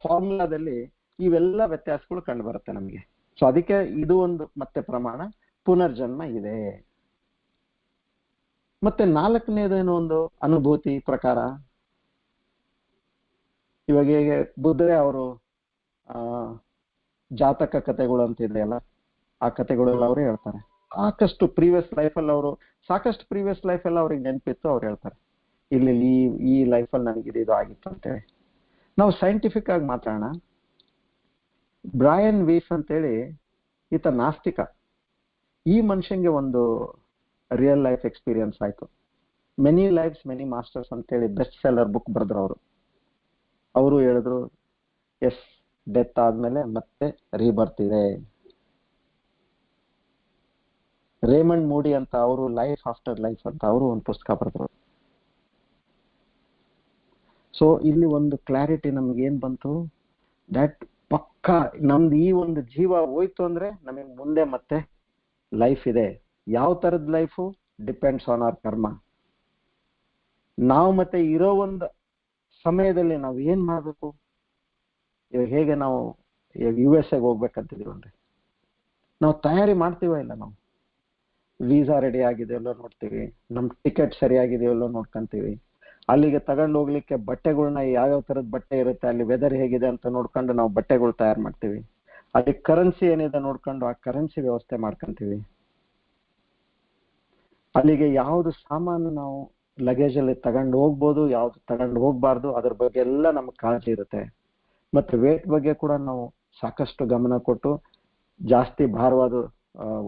ಫಾರ್ಮುಲಾದಲ್ಲಿ ಇವೆಲ್ಲ ವ್ಯತ್ಯಾಸಗಳು ಕಂಡು ಬರುತ್ತೆ ನಮಗೆ. ಸೊ ಅದಕ್ಕೆ ಇದು ಒಂದು ಮತ್ತೆ ಪ್ರಮಾಣ, ಪುನರ್ಜನ್ಮ ಇದೆ. ಮತ್ತೆ 4ನೇದೇನು ಒಂದು ಅನುಭೂತಿ ಪ್ರಕಾರ, ಇವಾಗ ಹೇಗೆ ಬುದ್ಧರೇ ಅವರು ಜಾತಕ ಕಥೆಗಳು ಅಂತ ಇದೆಯಲ್ಲ, ಆ ಕಥೆಗಳೆಲ್ಲ ಅವರೇ ಹೇಳ್ತಾರೆ. ಸಾಕಷ್ಟು ಪ್ರೀವಿಯಸ್ ಲೈಫಲ್ಲಿ ಅವರು ಸಾಕಷ್ಟು ಪ್ರೀವಿಯಸ್ ಲೈಫೆಲ್ಲ ಅವ್ರಿಗೆ ನೆನಪಿತ್ತು, ಅವ್ರು ಹೇಳ್ತಾರೆ ಇಲ್ಲಿ ಈ ಲೈಫಲ್ಲಿ ನನಗೆ ಇದು ಆಗಿತ್ತು ಅಂತೇಳಿ. ನಾವು ಸೈಂಟಿಫಿಕ್ ಆಗಿ ಮಾತಾಡೋಣ. ಬ್ರಯನ್ ವೀಸ್ ಅಂತೇಳಿ ಈತ ನಾಸ್ತಿಕ. ಈ ಮನುಷ್ಯಂಗೆ ಒಂದು ರಿಯಲ್ ಲೈಫ್ ಎಕ್ಸ್ಪೀರಿಯನ್ಸ್ ಆಯ್ತು. ಮೆನಿ ಲೈಫ್ಸ್ ಮೆನಿ ಮಾಸ್ಟರ್ಸ್ ಅಂತೇಳಿ ಬೆಸ್ಟ್ ಸೆಲ್ಲರ್ ಬುಕ್ ಬರೆದ್ರು ಅವರು. ಅವರು ಹೇಳಿದ್ರು ಎಸ್, ಡೆತ್ ಆದ್ಮೇಲೆ ಮತ್ತೆ ರೀಬರ್ತ್ ಇದೆ. ರೇಮಂಡ್ ಮೂಡಿ ಅಂತ ಅವರು ಲೈಫ್ ಆಫ್ಟರ್ ಲೈಫ್ ಅಂತ ಅವರು ಒಂದು ಪುಸ್ತಕ ಬರೆದ್ರು. ಸೊ ಇಲ್ಲಿ ಒಂದು ಕ್ಲಾರಿಟಿ ನಮ್ಗೆ ಏನ್ ಬಂತು, ದಟ್ ಪಕ್ಕ ನಮ್ದು ಈ ಒಂದು ಜೀವ ಹೋಯ್ತು ಅಂದ್ರೆ ನಮಗೆ ಮುಂದೆ ಮತ್ತೆ ಲೈಫ್ ಇದೆ. ಯಾವ ತರದ ಲೈಫು ಡಿಪೆಂಡ್ಸ್ ಆನ್ ಅವರ್ ಕರ್ಮ. ನಾವು ಮತ್ತೆ ಇರೋ ಒಂದು ಸಮಯದಲ್ಲಿ ನಾವು ಏನ್ ಮಾಡ್ಬೇಕು. ಇವಾಗ ಹೇಗೆ ನಾವು US ಹೋಗ್ಬೇಕಂತಿದೀವಿ ಅಂದ್ರೆ ನಾವು ತಯಾರಿ ಮಾಡ್ತೀವ ಇಲ್ಲ, ನಾವು ವೀಸಾ ರೆಡಿ ಆಗಿದೆಯಲ್ಲೋ ನೋಡ್ತೀವಿ, ನಮ್ ಟಿಕೆಟ್ ಸರಿಯಾಗಿದೆಯಲ್ಲೋ ನೋಡ್ಕೊಂತೀವಿ, ಅಲ್ಲಿಗೆ ತಗೊಂಡು ಹೋಗ್ಲಿಕ್ಕೆ ಬಟ್ಟೆಗಳನ್ನ ಯಾವ್ಯಾವ ತರದ ಬಟ್ಟೆ ಇರುತ್ತೆ, ಅಲ್ಲಿ ವೆದರ್ ಹೇಗಿದೆ ಅಂತ ನೋಡ್ಕೊಂಡು ನಾವು ಬಟ್ಟೆಗಳು ತಯಾರು ಮಾಡ್ತೀವಿ. ಅಲ್ಲಿ ಕರೆನ್ಸಿ ಏನಿದೆ ನೋಡ್ಕೊಂಡು ಆ ಕರೆನ್ಸಿ ವ್ಯವಸ್ಥೆ ಮಾಡ್ಕೊಂತೀವಿ. ಅಲ್ಲಿಗೆ ಯಾವ್ದು ಸಾಮಾನು ನಾವು ಲಗೇಜ್ ಅಲ್ಲಿ ತಗೊಂಡು ಹೋಗ್ಬೋದು, ಯಾವ್ದು ತಗೊಂಡು ಹೋಗ್ಬಾರ್ದು, ಅದ್ರ ಬಗ್ಗೆ ಎಲ್ಲ ನಮ್ಗೆ ಕಾಳಜಿ ಇರುತ್ತೆ. ಮತ್ತೆ ವೇಟ್ ಬಗ್ಗೆ ಕೂಡ ನಾವು ಸಾಕಷ್ಟು ಗಮನ ಕೊಟ್ಟು ಜಾಸ್ತಿ ಭಾರವಾದ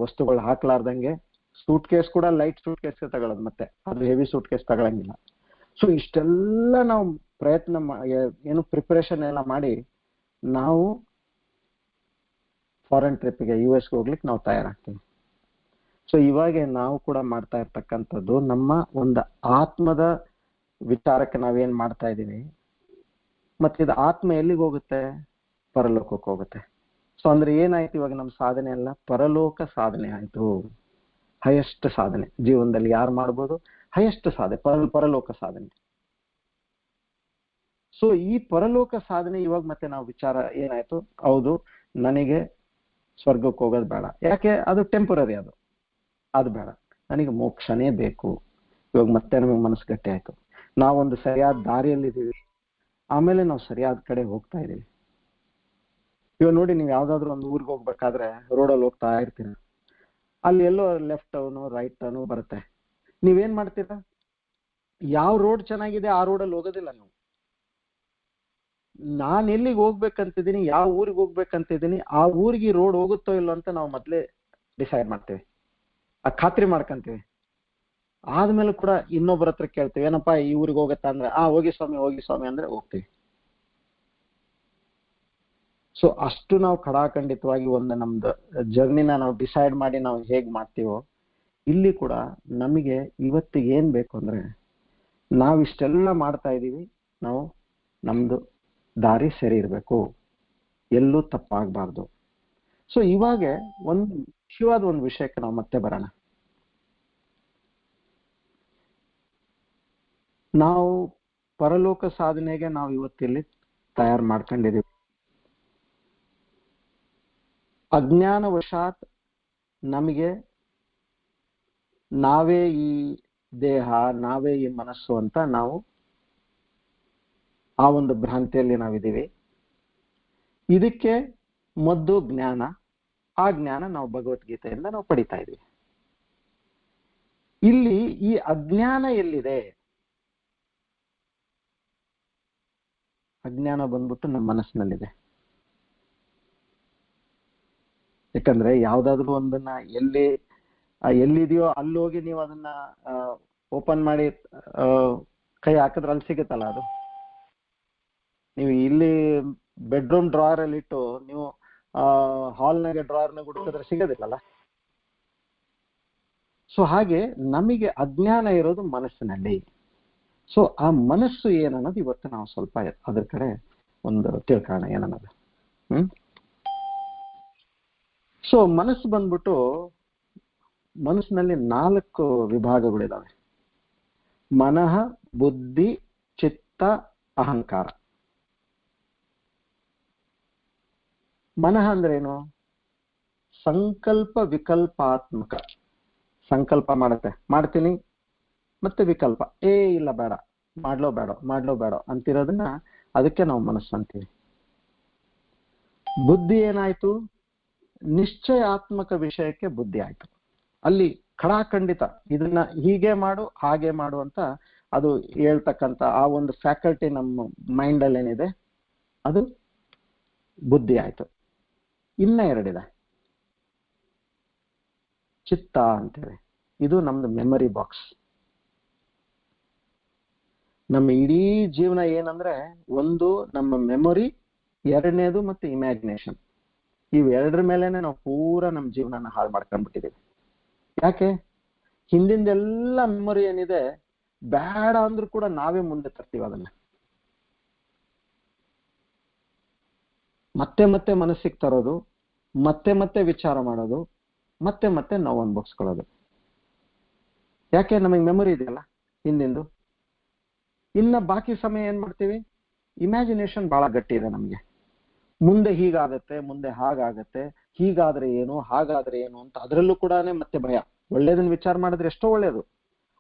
ವಸ್ತುಗಳು ಹಾಕ್ಲಾರ್ದಂಗೆ ಸೂಟ್ ಕೇಸ್ ಕೂಡ ಲೈಟ್ ಸೂಟ್ ಕೇಸ್ ತಗೊಳ್ಳೋದು, ಮತ್ತೆ ಅದು ಹೆವಿ ಸೂಟ್ ಕೇಸ್ ತಗೊಳಂಗಿಲ್ಲ. ಸೊ ಇಷ್ಟೆಲ್ಲ ನಾವು ಪ್ರಯತ್ನ ಏನು ಪ್ರಿಪರೇಷನ್ ಎಲ್ಲ ಮಾಡಿ ನಾವು ಫಾರಿನ್ ಟ್ರಿಪ್ಗೆ US ಹೋಗ್ಲಿಕ್ಕೆ ನಾವು ತಯಾರಾಗ್ತೀವಿ. ಸೊ ಇವಾಗ ನಾವು ಕೂಡ ಮಾಡ್ತಾ ಇರ್ತಕ್ಕಂಥದ್ದು ನಮ್ಮ ಒಂದು ಆತ್ಮದ ವಿಚಾರಕ್ಕೆ ನಾವೇನ್ ಮಾಡ್ತಾ ಇದ್ದೀವಿ. ಮತ್ತೆ ಇದು ಆತ್ಮ ಎಲ್ಲಿಗೆ ಹೋಗುತ್ತೆ, ಪರಲೋಕಕ್ಕೆ ಹೋಗುತ್ತೆ. ಸೊ ಅಂದ್ರೆ ಏನಾಯ್ತು, ಇವಾಗ ನಮ್ಮ ಸಾಧನೆ ಎಲ್ಲ ಪರಲೋಕ ಸಾಧನೆ ಆಯ್ತು. ಹೈಯೆಸ್ಟ್ ಸಾಧನೆ ಜೀವನದಲ್ಲಿ ಯಾರು ಮಾಡ್ಬೋದು, ಹೈಯೆಸ್ಟ್ ಸಾಧನೆ ಪರಲೋಕ ಸಾಧನೆ. ಸೊ ಈ ಪರಲೋಕ ಸಾಧನೆ ಇವಾಗ ಮತ್ತೆ ನಾವು ವಿಚಾರ ಏನಾಯ್ತು, ಹೌದು ನನಗೆ ಸ್ವರ್ಗಕ್ಕೆ ಹೋಗೋದು ಬೇಡ, ಯಾಕೆ ಅದು ಟೆಂಪರರಿ, ಅದು ಬೇಡ, ನನಗೆ ಮೋಕ್ಷನೇ ಬೇಕು. ಇವಾಗ ಮತ್ತೆ ನಮಗೆ ಮನಸ್ಸು ಗಟ್ಟಿ ಆಯ್ತು, ನಾವೊಂದು ಸರಿಯಾದ ದಾರಿಯಲ್ಲಿದ್ದೀವಿ, ಆಮೇಲೆ ನಾವು ಸರಿಯಾದ ಕಡೆ ಹೋಗ್ತಾ ಇದೀವಿ. ಇವಾಗ ನೋಡಿ, ನೀವು ಯಾವ್ದಾದ್ರು ಒಂದು ಊರಿಗೆ ಹೋಗ್ಬೇಕಾದ್ರೆ ರೋಡಲ್ಲಿ ಹೋಗ್ತಾ ಇರ್ತೀರ, ಅಲ್ಲಿ ಎಲ್ಲೋ ಲೆಫ್ಟ್ ಟರ್ನು ರೈಟ್ ಟರ್ನು ಬರುತ್ತೆ. ನೀವೇನ್ ಮಾಡ್ತೀರಾ, ಯಾವ ರೋಡ್ ಚೆನ್ನಾಗಿದೆ ಆ ರೋಡಲ್ಲಿ ಹೋಗೋದಿಲ್ಲ ನೀವು. ನಾನು ಎಲ್ಲಿಗೆ ಹೋಗ್ಬೇಕಂತಿದ್ದೀನಿ, ಯಾವ ಊರಿಗೆ ಹೋಗ್ಬೇಕಂತಿದ್ದೀನಿ, ಆ ಊರಿಗೆ ರೋಡ್ ಹೋಗುತ್ತೋ ಇಲ್ಲೋ ಅಂತ ನಾವು ಮೊದಲೇ ಡಿಸೈಡ್ ಮಾಡ್ತೀವಿ, ಆ ಖಾತ್ರಿ ಮಾಡ್ಕೊಂತೀವಿ. ಆದ್ಮೇಲೆ ಕೂಡ ಇನ್ನೊಬ್ಬರ ಹತ್ರ ಕೇಳ್ತೀವಿ, ಏನಪ್ಪಾ ಈ ಊರಿಗೆ ಹೋಗತ್ತಾ ಅಂದ್ರೆ ಹೋಗಿ ಸ್ವಾಮಿ ಅಂದ್ರೆ ಹೋಗ್ತೀವಿ. ಸೊ ಅಷ್ಟು ನಾವು ಖಡಾಖಂಡಿತವಾಗಿ ಒಂದು ನಮ್ದು ಜರ್ನಿನ ನಾವು ಡಿಸೈಡ್ ಮಾಡಿ ನಾವು ಹೇಗ್ ಮಾಡ್ತೀವೋ, ಇಲ್ಲಿ ಕೂಡ ನಮಗೆ ಇವತ್ತಿಗೆ ಏನ್ ಬೇಕು ಅಂದ್ರೆ ನಾವಿಷ್ಟೆಲ್ಲ ಮಾಡ್ತಾ ಇದೀವಿ, ನಾವು ನಮ್ದು ದಾರಿ ಸರಿ ಇರ್ಬೇಕು, ಎಲ್ಲೂ ತಪ್ಪಾಗಬಾರ್ದು. ಸೊ ಇವಾಗ ಒಂದು ಮುಖ್ಯವಾದ ಒಂದು ವಿಷಯಕ್ಕೆ ನಾವು ಮತ್ತೆ ಬರೋಣ. ನಾವು ಪರಲೋಕ ಸಾಧನೆಗೆ ನಾವು ಇವತ್ತಿಲ್ಲಿ ತಯಾರು ಮಾಡ್ಕೊಂಡಿದೀವಿ. ಅಜ್ಞಾನವಶಾತ್ ನಮಗೆ ನಾವೇ ಈ ದೇಹ, ನಾವೇ ಈ ಮನಸ್ಸು ಅಂತ ನಾವು ಆ ಒಂದು ಭ್ರಾಂತಿಯಲ್ಲಿ ನಾವಿದ್ದೀವಿ. ಇದಕ್ಕೆ ಮದ್ದು ಜ್ಞಾನ. ಆ ಜ್ಞಾನ ನಾವು ಭಗವದ್ಗೀತೆಯಿಂದ ನಾವು ಪಡಿತಾ ಇದೀವಿ. ಇಲ್ಲಿ ಈ ಅಜ್ಞಾನ ಎಲ್ಲಿದೆ, ಅಜ್ಞಾನ ಬಂದ್ಬಿಟ್ಟು ನಮ್ಮ ಮನಸ್ಸಿನಲ್ಲಿದೆ. ಯಾಕಂದ್ರೆ ಯಾವ್ದಾದ್ರು ಒಂದನ್ನ ಎಲ್ಲಿದೆಯೋ ಅಲ್ಲಿ ಹೋಗಿ ನೀವು ಅದನ್ನ ಓಪನ್ ಮಾಡಿ ಕೈ ಹಾಕಿದ್ರೆ ಅಲ್ಲಿ ಸಿಗುತ್ತಲ್ಲ ಅದು. ನೀವು ಇಲ್ಲಿ ಬೆಡ್ರೂಮ್ ಡ್ರಾಯರ್ ಅಲ್ಲಿ ಇಟ್ಟು ನೀವು ಹಾಲ್ನಾಗೆ ಡ್ರಾಯರ್ನಾಗ ಹುಡುಕಿದ್ರೆ ಸಿಗೋದಿಲ್ಲಲ್ಲ. ಸೊ ಹಾಗೆ ನಮಗೆ ಅಜ್ಞಾನ ಇರೋದು ಮನಸ್ಸಿನಲ್ಲಿ. ಸೊ ಆ ಮನಸ್ಸು ಏನನ್ನೋದು ಇವತ್ತು ನಾವು ಸ್ವಲ್ಪ ಅದ್ರ ಕಡೆ ಒಂದು ತಿಳ್ಕೋಣ ಏನನ್ನೋದು. ಸೊ ಮನಸ್ಸು ಬಂದ್ಬಿಟ್ಟು, ಮನಸ್ಸಿನಲ್ಲಿ 4 ವಿಭಾಗಗಳಿದಾವೆ: ಮನಃ, ಬುದ್ಧಿ, ಚಿತ್ತ, ಅಹಂಕಾರ. ಮನಃ ಅಂದ್ರೇನು? ಸಂಕಲ್ಪ ವಿಕಲ್ಪಾತ್ಮಕ. ಸಂಕಲ್ಪ ಮಾಡುತ್ತೆ, ಮಾಡ್ತೀನಿ, ಮತ್ತೆ ವಿಕಲ್ಪ, ಇಲ್ಲ ಬೇಡ, ಮಾಡ್ಲೋ ಬೇಡ ಅಂತಿರೋದನ್ನ ಅದಕ್ಕೆ ನಾವು ಮನಸ್ಸು ಅಂತೀವಿ. ಬುದ್ಧಿ ಏನಾಯ್ತು? ನಿಶ್ಚಯಾತ್ಮಕ ವಿಷಯಕ್ಕೆ ಬುದ್ಧಿ ಆಯ್ತು. ಅಲ್ಲಿ ಖಡಾಖಂಡಿತ ಇದನ್ನ ಹೀಗೆ ಮಾಡು ಹಾಗೆ ಮಾಡು ಅಂತ ಅದು ಹೇಳ್ತಕ್ಕಂಥ ಆ ಒಂದು ಫ್ಯಾಕಲ್ಟಿ ನಮ್ಮ ಮೈಂಡ್ ಅಲ್ಲಿ ಏನಿದೆ ಅದು ಬುದ್ಧಿ ಆಯ್ತು. ಇನ್ನ ಎರಡಿದೆ, ಚಿತ್ತ ಅಂತೇಳಿ. ಇದು ನಮ್ದು ಮೆಮರಿ ಬಾಕ್ಸ್. ನಮ್ಮ ಇಡೀ ಜೀವನ ಏನಂದ್ರೆ ಒಂದು ನಮ್ಮ ಮೆಮೊರಿ, ಎರಡನೇದು ಮತ್ತೆ ಇಮ್ಯಾಜಿನೇಷನ್. ಇವೆರಡರ ಮೇಲೆನೆ ನಾವು ಪೂರಾ ನಮ್ಮ ಜೀವನನ ಹಾಳು ಮಾಡ್ಕೊಂಡ್ಬಿಟ್ಟಿದ್ದೀವಿ. ಯಾಕೆ? ಹಿಂದಿಂದೆಲ್ಲ ಮೆಮೊರಿ ಏನಿದೆ ಬೇಡ ಅಂದ್ರೂ ಕೂಡ ನಾವೇ ಮುಂದೆ ತರ್ತೀವಿ ಅದನ್ನ. ಮತ್ತೆ ಮತ್ತೆ ಮನಸ್ಸಿಗೆ ತರೋದು, ಮತ್ತೆ ಮತ್ತೆ ವಿಚಾರ ಮಾಡೋದು, ಮತ್ತೆ ಮತ್ತೆ ನಾವು ಅನುಭವಿಸ್ಕೊಳ್ಳೋದು. ಯಾಕೆ? ನಮಗೆ ಮೆಮೊರಿ ಇದೆಯಲ್ಲ ಹಿಂದಿಂದು. ಇನ್ನ ಬಾಕಿ ಸಮಯ ಏನ್ ಮಾಡ್ತೀವಿ? ಇಮ್ಯಾಜಿನೇಷನ್ ಬಹಳ ಗಟ್ಟಿ ಇದೆ ನಮ್ಗೆ. ಮುಂದೆ ಹೀಗಾಗತ್ತೆ, ಮುಂದೆ ಹಾಗಾಗತ್ತೆ, ಹೀಗಾದ್ರೆ ಏನು, ಹಾಗಾದ್ರೆ ಏನು ಅಂತ. ಅದರಲ್ಲೂ ಕೂಡ ಮತ್ತೆ ಭಯ. ಒಳ್ಳೇದನ್ನ ವಿಚಾರ ಮಾಡಿದ್ರೆ ಎಷ್ಟೋ ಒಳ್ಳೇದು,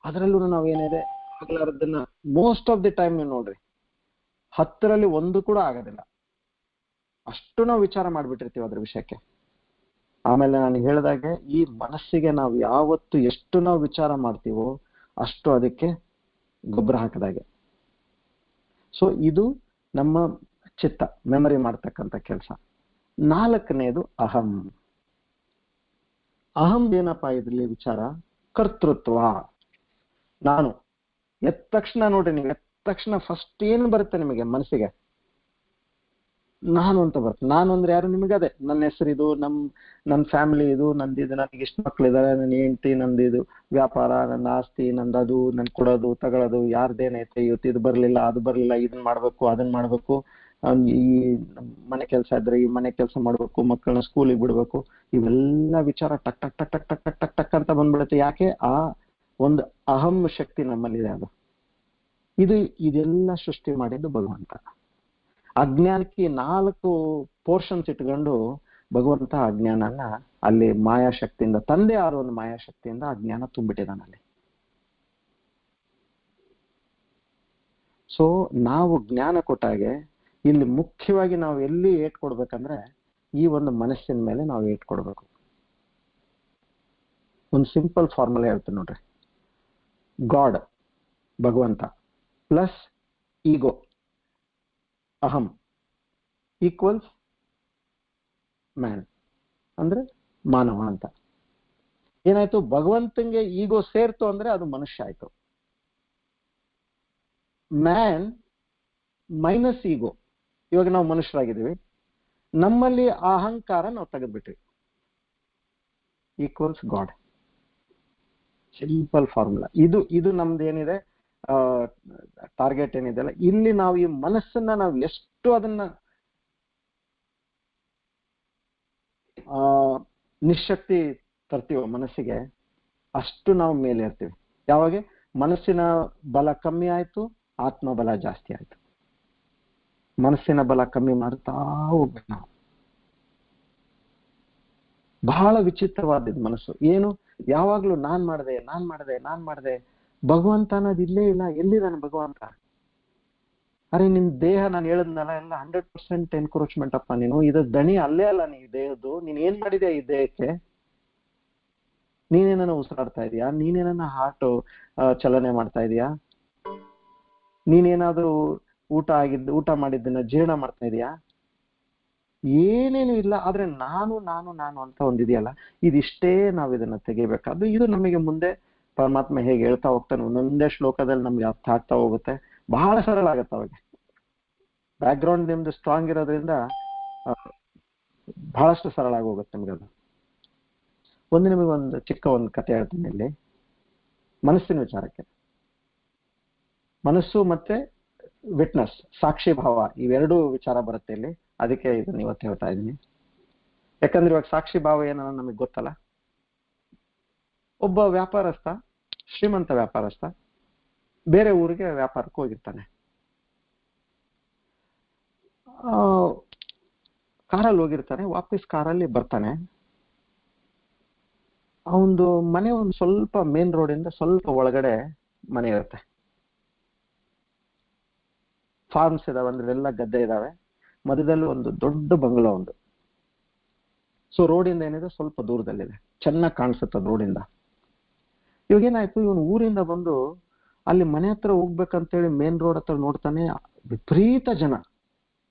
ಅದರಲ್ಲೂ ನಾವೇನಿದೆ ಆಗ್ಲಾರದನ್ನ ಮೋಸ್ಟ್ ಆಫ್ ದಿ ಟೈಮ್ ನೀವು ನೋಡ್ರಿ 10ರಲ್ಲಿ 1 ಕೂಡ ಆಗೋದಿಲ್ಲ. ಅಷ್ಟು ನಾವು ವಿಚಾರ ಮಾಡ್ಬಿಟ್ಟಿರ್ತೀವಿ ಅದ್ರ ವಿಷಯಕ್ಕೆ. ಆಮೇಲೆ ನಾನು ಹೇಳಿದಾಗೆ ಈ ಮನಸ್ಸಿಗೆ ನಾವು ಯಾವತ್ತು ಎಷ್ಟು ನಾವು ವಿಚಾರ ಮಾಡ್ತೀವೋ ಅಷ್ಟು ಅದಕ್ಕೆ ಗೊಬ್ಬರ ಹಾಕಿದಾಗೆ. ಸೊ ಇದು ನಮ್ಮ ಚಿತ್ತ, ಮೆಮರಿ ಮಾಡ್ತಕ್ಕಂಥ ಕೆಲಸ. 4ನೇದು ಅಹಂ. ಅಹಂ ಏನಪ್ಪಾ ಇದ್ರಲ್ಲಿ ವಿಚಾರ? ಕರ್ತೃತ್ವ. ನಾನು ಎದ್ದ ತಕ್ಷಣ ನೋಡ್ರಿ, ನೀವು ಎದ್ದ ತಕ್ಷಣ ಫಸ್ಟ್ ಏನು ಬರುತ್ತೆ ನಿಮಗೆ ಮನಸ್ಸಿಗೆ? ನಾನು ಅಂತ ಬರುತ್ತೆ. ನಾನು ಅಂದ್ರೆ ಯಾರು? ನಿಮಗೆ ಅದೇ ನನ್ನ ಹೆಸರು, ಇದು ನನ್ನ ಫ್ಯಾಮಿಲಿ, ಇದು ನಂದಿದು, ನನಗೆ ಇಷ್ಟು ಮಕ್ಳಿದ್ದಾರೆ, ನನ್ನ ಹೆಂಡತಿ, ನಂದಿದು ವ್ಯಾಪಾರ, ನನ್ನ ಆಸ್ತಿ, ನಂದದು, ನನ್ ಕೊಡೋದು ತಗೊಳ್ಳೋದು, ಯಾರ್ದೇನೈತೆ, ಇವತ್ತು ಇದು ಬರ್ಲಿಲ್ಲ, ಅದು ಬರ್ಲಿಲ್ಲ, ಇದನ್ನ ಮಾಡ್ಬೇಕು, ಅದನ್ನ ಮಾಡ್ಬೇಕು, ಈ ಮನೆ ಕೆಲಸ ಇದ್ರೆ ಈ ಮನೆ ಕೆಲಸ ಮಾಡ್ಬೇಕು, ಮಕ್ಕಳನ್ನ ಸ್ಕೂಲಿಗೆ ಬಿಡ್ಬೇಕು, ಇವೆಲ್ಲ ವಿಚಾರ ಟಕ್ ಟಕ್ ಟಕ್ ಟಕ್ ಟಕ್ ಟಕ್ ಟಕ್ ಟಕ್ ಅಂತ ಬಂದ್ಬಿಡುತ್ತೆ. ಯಾಕೆ? ಆ ಒಂದು ಅಹಂ ಶಕ್ತಿ ನಮ್ಮಲ್ಲಿದೆ. ಅದು ಇದೆಲ್ಲ ಸೃಷ್ಟಿ ಮಾಡಿದ್ದು ಭಗವಂತ. ಅಜ್ಞಾನಕ್ಕೆ 4 ಪೋರ್ಷನ್ಸ್ ಇಟ್ಕೊಂಡು ಭಗವಂತ ಅಜ್ಞಾನನ ಅಲ್ಲಿ ಮಾಯಾಶಕ್ತಿಯಿಂದ, ತಂದೆ ಆದ ಒಂದು ಮಾಯಾಶಕ್ತಿಯಿಂದ ಅಜ್ಞಾನ ತುಂಬಿಟ್ಟಿದ್ದಾನೆ ಅಲ್ಲಿ. ಸೊ ನಾವು ಜ್ಞಾನ ಕೊಟ್ಟಾಗೆ ಇಲ್ಲಿ ಮುಖ್ಯವಾಗಿ ನಾವು ಎಲ್ಲಿ ಏಟ್ ಕೊಡ್ಬೇಕಂದ್ರೆ ಈ ಒಂದು ಮನಸ್ಸಿನ ಮೇಲೆ ನಾವು ಏಟ್ ಕೊಡ್ಬೇಕು. ಒಂದು ಸಿಂಪಲ್ ಫಾರ್ಮುಲಾ ಹೇಳ್ತೀನಿ ನೋಡ್ರಿ. ಗಾಡ್, ಭಗವಂತ, ಪ್ಲಸ್ ಈಗೋ, ಅಹಂ, ಈಕ್ವಲ್ಸ್ ಮ್ಯಾನ್, ಅಂದ್ರೆ ಮಾನವ ಅಂತ. ಏನಾಯ್ತು? ಭಗವಂತಂಗೆ ಈಗೋ ಸೇರ್ತು ಅಂದ್ರೆ ಅದು ಮನುಷ್ಯ ಆಯ್ತು. ಮ್ಯಾನ್ ಮೈನಸ್ ಈಗೋ, ಇವಾಗ ನಾವು ಮನುಷ್ಯರಾಗಿದ್ದೀವಿ, ನಮ್ಮಲ್ಲಿ ಅಹಂಕಾರ ನಾವು ತೆಗೆದ್ಬಿಟ್ವಿ, ಈಕ್ವಲ್ಸ್ ಗಾಡ್. ಸಿಂಪಲ್ ಫಾರ್ಮುಲಾ ಇದು ನಮ್ದು ಏನಿದೆ ಟಾರ್ಗೆಟ್ ಏನಿದೆಲ್ಲ, ಇಲ್ಲಿ ನಾವು ಈ ಮನಸ್ಸನ್ನ ನಾವು ಎಷ್ಟು ಅದನ್ನ ನಿಶಕ್ತಿ ತರ್ತೀವೋ ಮನಸ್ಸಿಗೆ, ಅಷ್ಟು ನಾವು ಮೇಲೆ ಇರ್ತೀವಿ. ಯಾವಾಗ ಮನಸ್ಸಿನ ಬಲ ಕಮ್ಮಿ ಆಯ್ತು, ಆತ್ಮ ಬಲ ಜಾಸ್ತಿ ಆಯ್ತು. ಮನಸ್ಸಿನ ಬಲ ಕಮ್ಮಿ ಮಾಡ್ತಾ ಹೋಗ್ಬೇಕು ನಾವು. ಬಹಳ ವಿಚಿತ್ರವಾದ ಮನಸ್ಸು. ಏನು? ಯಾವಾಗ್ಲೂ ನಾನ್ ಮಾಡ್ದೆ. ಭಗವಂತ ಅನ್ನೋದು ಇಲ್ಲೇ ಇಲ್ಲ. ಎಲ್ಲಿದ್ದಾನೆ ಭಗವಂತ? ಅರೆ ನಿನ್ ದೇಹ, ನಾನು ಹೇಳದ್ನಲ್ಲ, ಎಲ್ಲ 100% ಎನ್ಕ್ರೋಚ್ಮೆಂಟ್ ಅಪ್ಪ. ನೀನು ಇದು ದಣಿ ಅಲ್ಲೇ ಅಲ್ಲ, ನೀ ದೇಹದ್ದು. ನೀನ್ ಏನ್ ಮಾಡಿದ್ಯಾ ಈ ದೇಹಕ್ಕೆ? ನೀನೇನ ಉಸಿರಾಡ್ತಾ ಇದೀಯಾ? ನೀನೇನ ಹಾರ್ಟ್ ಚಲನೆ ಮಾಡ್ತಾ ಇದೀಯಾ? ನೀನೇನಾದ್ರೂ ಊಟ ಮಾಡಿದ್ದನ್ನ ಜೀರ್ಣ ಮಾಡ್ತಾ ಇದೀಯಾ? ಏನೇನು ಇಲ್ಲ. ಆದ್ರೆ ನಾನು ಅಂತ ಒಂದಿದೆಯಲ್ಲ, ಇದಿಷ್ಟೇ ನಾವು ಇದನ್ನ ತೆಗಿಬೇಕಾದ್ದು. ಇದು ನಮಗೆ ಮುಂದೆ ಪರಮಾತ್ಮ ಹೇಗೆ ಹೇಳ್ತಾ ಹೋಗ್ತಾನೆ, ಒಂದೊಂದೇ ಶ್ಲೋಕದಲ್ಲಿ ನಮ್ಗೆ ಅರ್ಥ ಆಗ್ತಾ ಹೋಗುತ್ತೆ. ಬಹಳ ಸರಳ ಆಗತ್ತೆ ಅವಾಗ. ಬ್ಯಾಕ್ ಗ್ರೌಂಡ್ ನಿಮ್ದು ಸ್ಟ್ರಾಂಗ್ ಇರೋದ್ರಿಂದ ಬಹಳಷ್ಟು ಸರಳ ಆಗೋಗುತ್ತೆ ನಿಮ್ಗೆ ಅದು. ನಿಮಗೆ ಒಂದು ಚಿಕ್ಕ ಒಂದು ಕಥೆ ಹೇಳ್ತೀನಿ ಇಲ್ಲಿ, ಮನಸ್ಸಿನ ವಿಚಾರಕ್ಕೆ. ಮನಸ್ಸು ಮತ್ತೆ ವಿಟ್ನೆಸ್, ಸಾಕ್ಷಿ ಭಾವ, ಇವೆರಡೂ ವಿಚಾರ ಬರುತ್ತೆ ಇಲ್ಲಿ. ಅದಕ್ಕೆ ಇದನ್ನ ಇವತ್ತು ಹೇಳ್ತಾ ಇದ್ದೀನಿ. ಯಾಕಂದ್ರೆ ಇವಾಗ ಸಾಕ್ಷಿ ಭಾವ ಏನನ್ನ ನಮಗೆ ಗೊತ್ತಲ್ಲ. ಒಬ್ಬ ವ್ಯಾಪಾರಸ್ಥ, ಶ್ರೀಮಂತ ವ್ಯಾಪಾರಸ್ಥ, ಬೇರೆ ಊರಿಗೆ ವ್ಯಾಪಾರಕ್ಕೆ ಹೋಗಿರ್ತಾನೆ. ಕಾರಲ್ಲಿ ಹೋಗಿರ್ತಾನೆ, ವಾಪಸ್ ಕಾರಲ್ಲಿ ಬರ್ತಾನೆ. ಅವನದು ಮನೆ ಒಂದು ಸ್ವಲ್ಪ ಮೇನ್ ರೋಡಿಂದ ಸ್ವಲ್ಪ ಒಳಗಡೆ ಮನೆ ಇರುತ್ತೆ. ಫಾರ್ಮ್ಸ್ ಇದಾವೆ, ಅಂದ್ರೆ ಎಲ್ಲ ಗದ್ದೆ ಇದಾವೆ. ಮಧ್ಯದಲ್ಲಿ ಒಂದು ದೊಡ್ಡ ಬಂಗ್ಲಾ ಒಂದು. ಸೊ ರೋಡಿಂದ ಏನಿದೆ ಸ್ವಲ್ಪ ದೂರದಲ್ಲಿದೆ, ಚೆನ್ನಾಗಿ ಕಾಣಿಸುತ್ತೆ ರೋಡಿಂದ. ಇವಾಗ ಏನಾಯ್ತು, ಇವನು ಊರಿಂದ ಬಂದು ಅಲ್ಲಿ ಮನೆ ಹತ್ರ ಹೋಗ್ಬೇಕಂತೇಳಿ ಮೇನ್ ರೋಡ್ ಹತ್ರ ನೋಡ್ತಾನೆ, ವಿಪರೀತ ಜನ.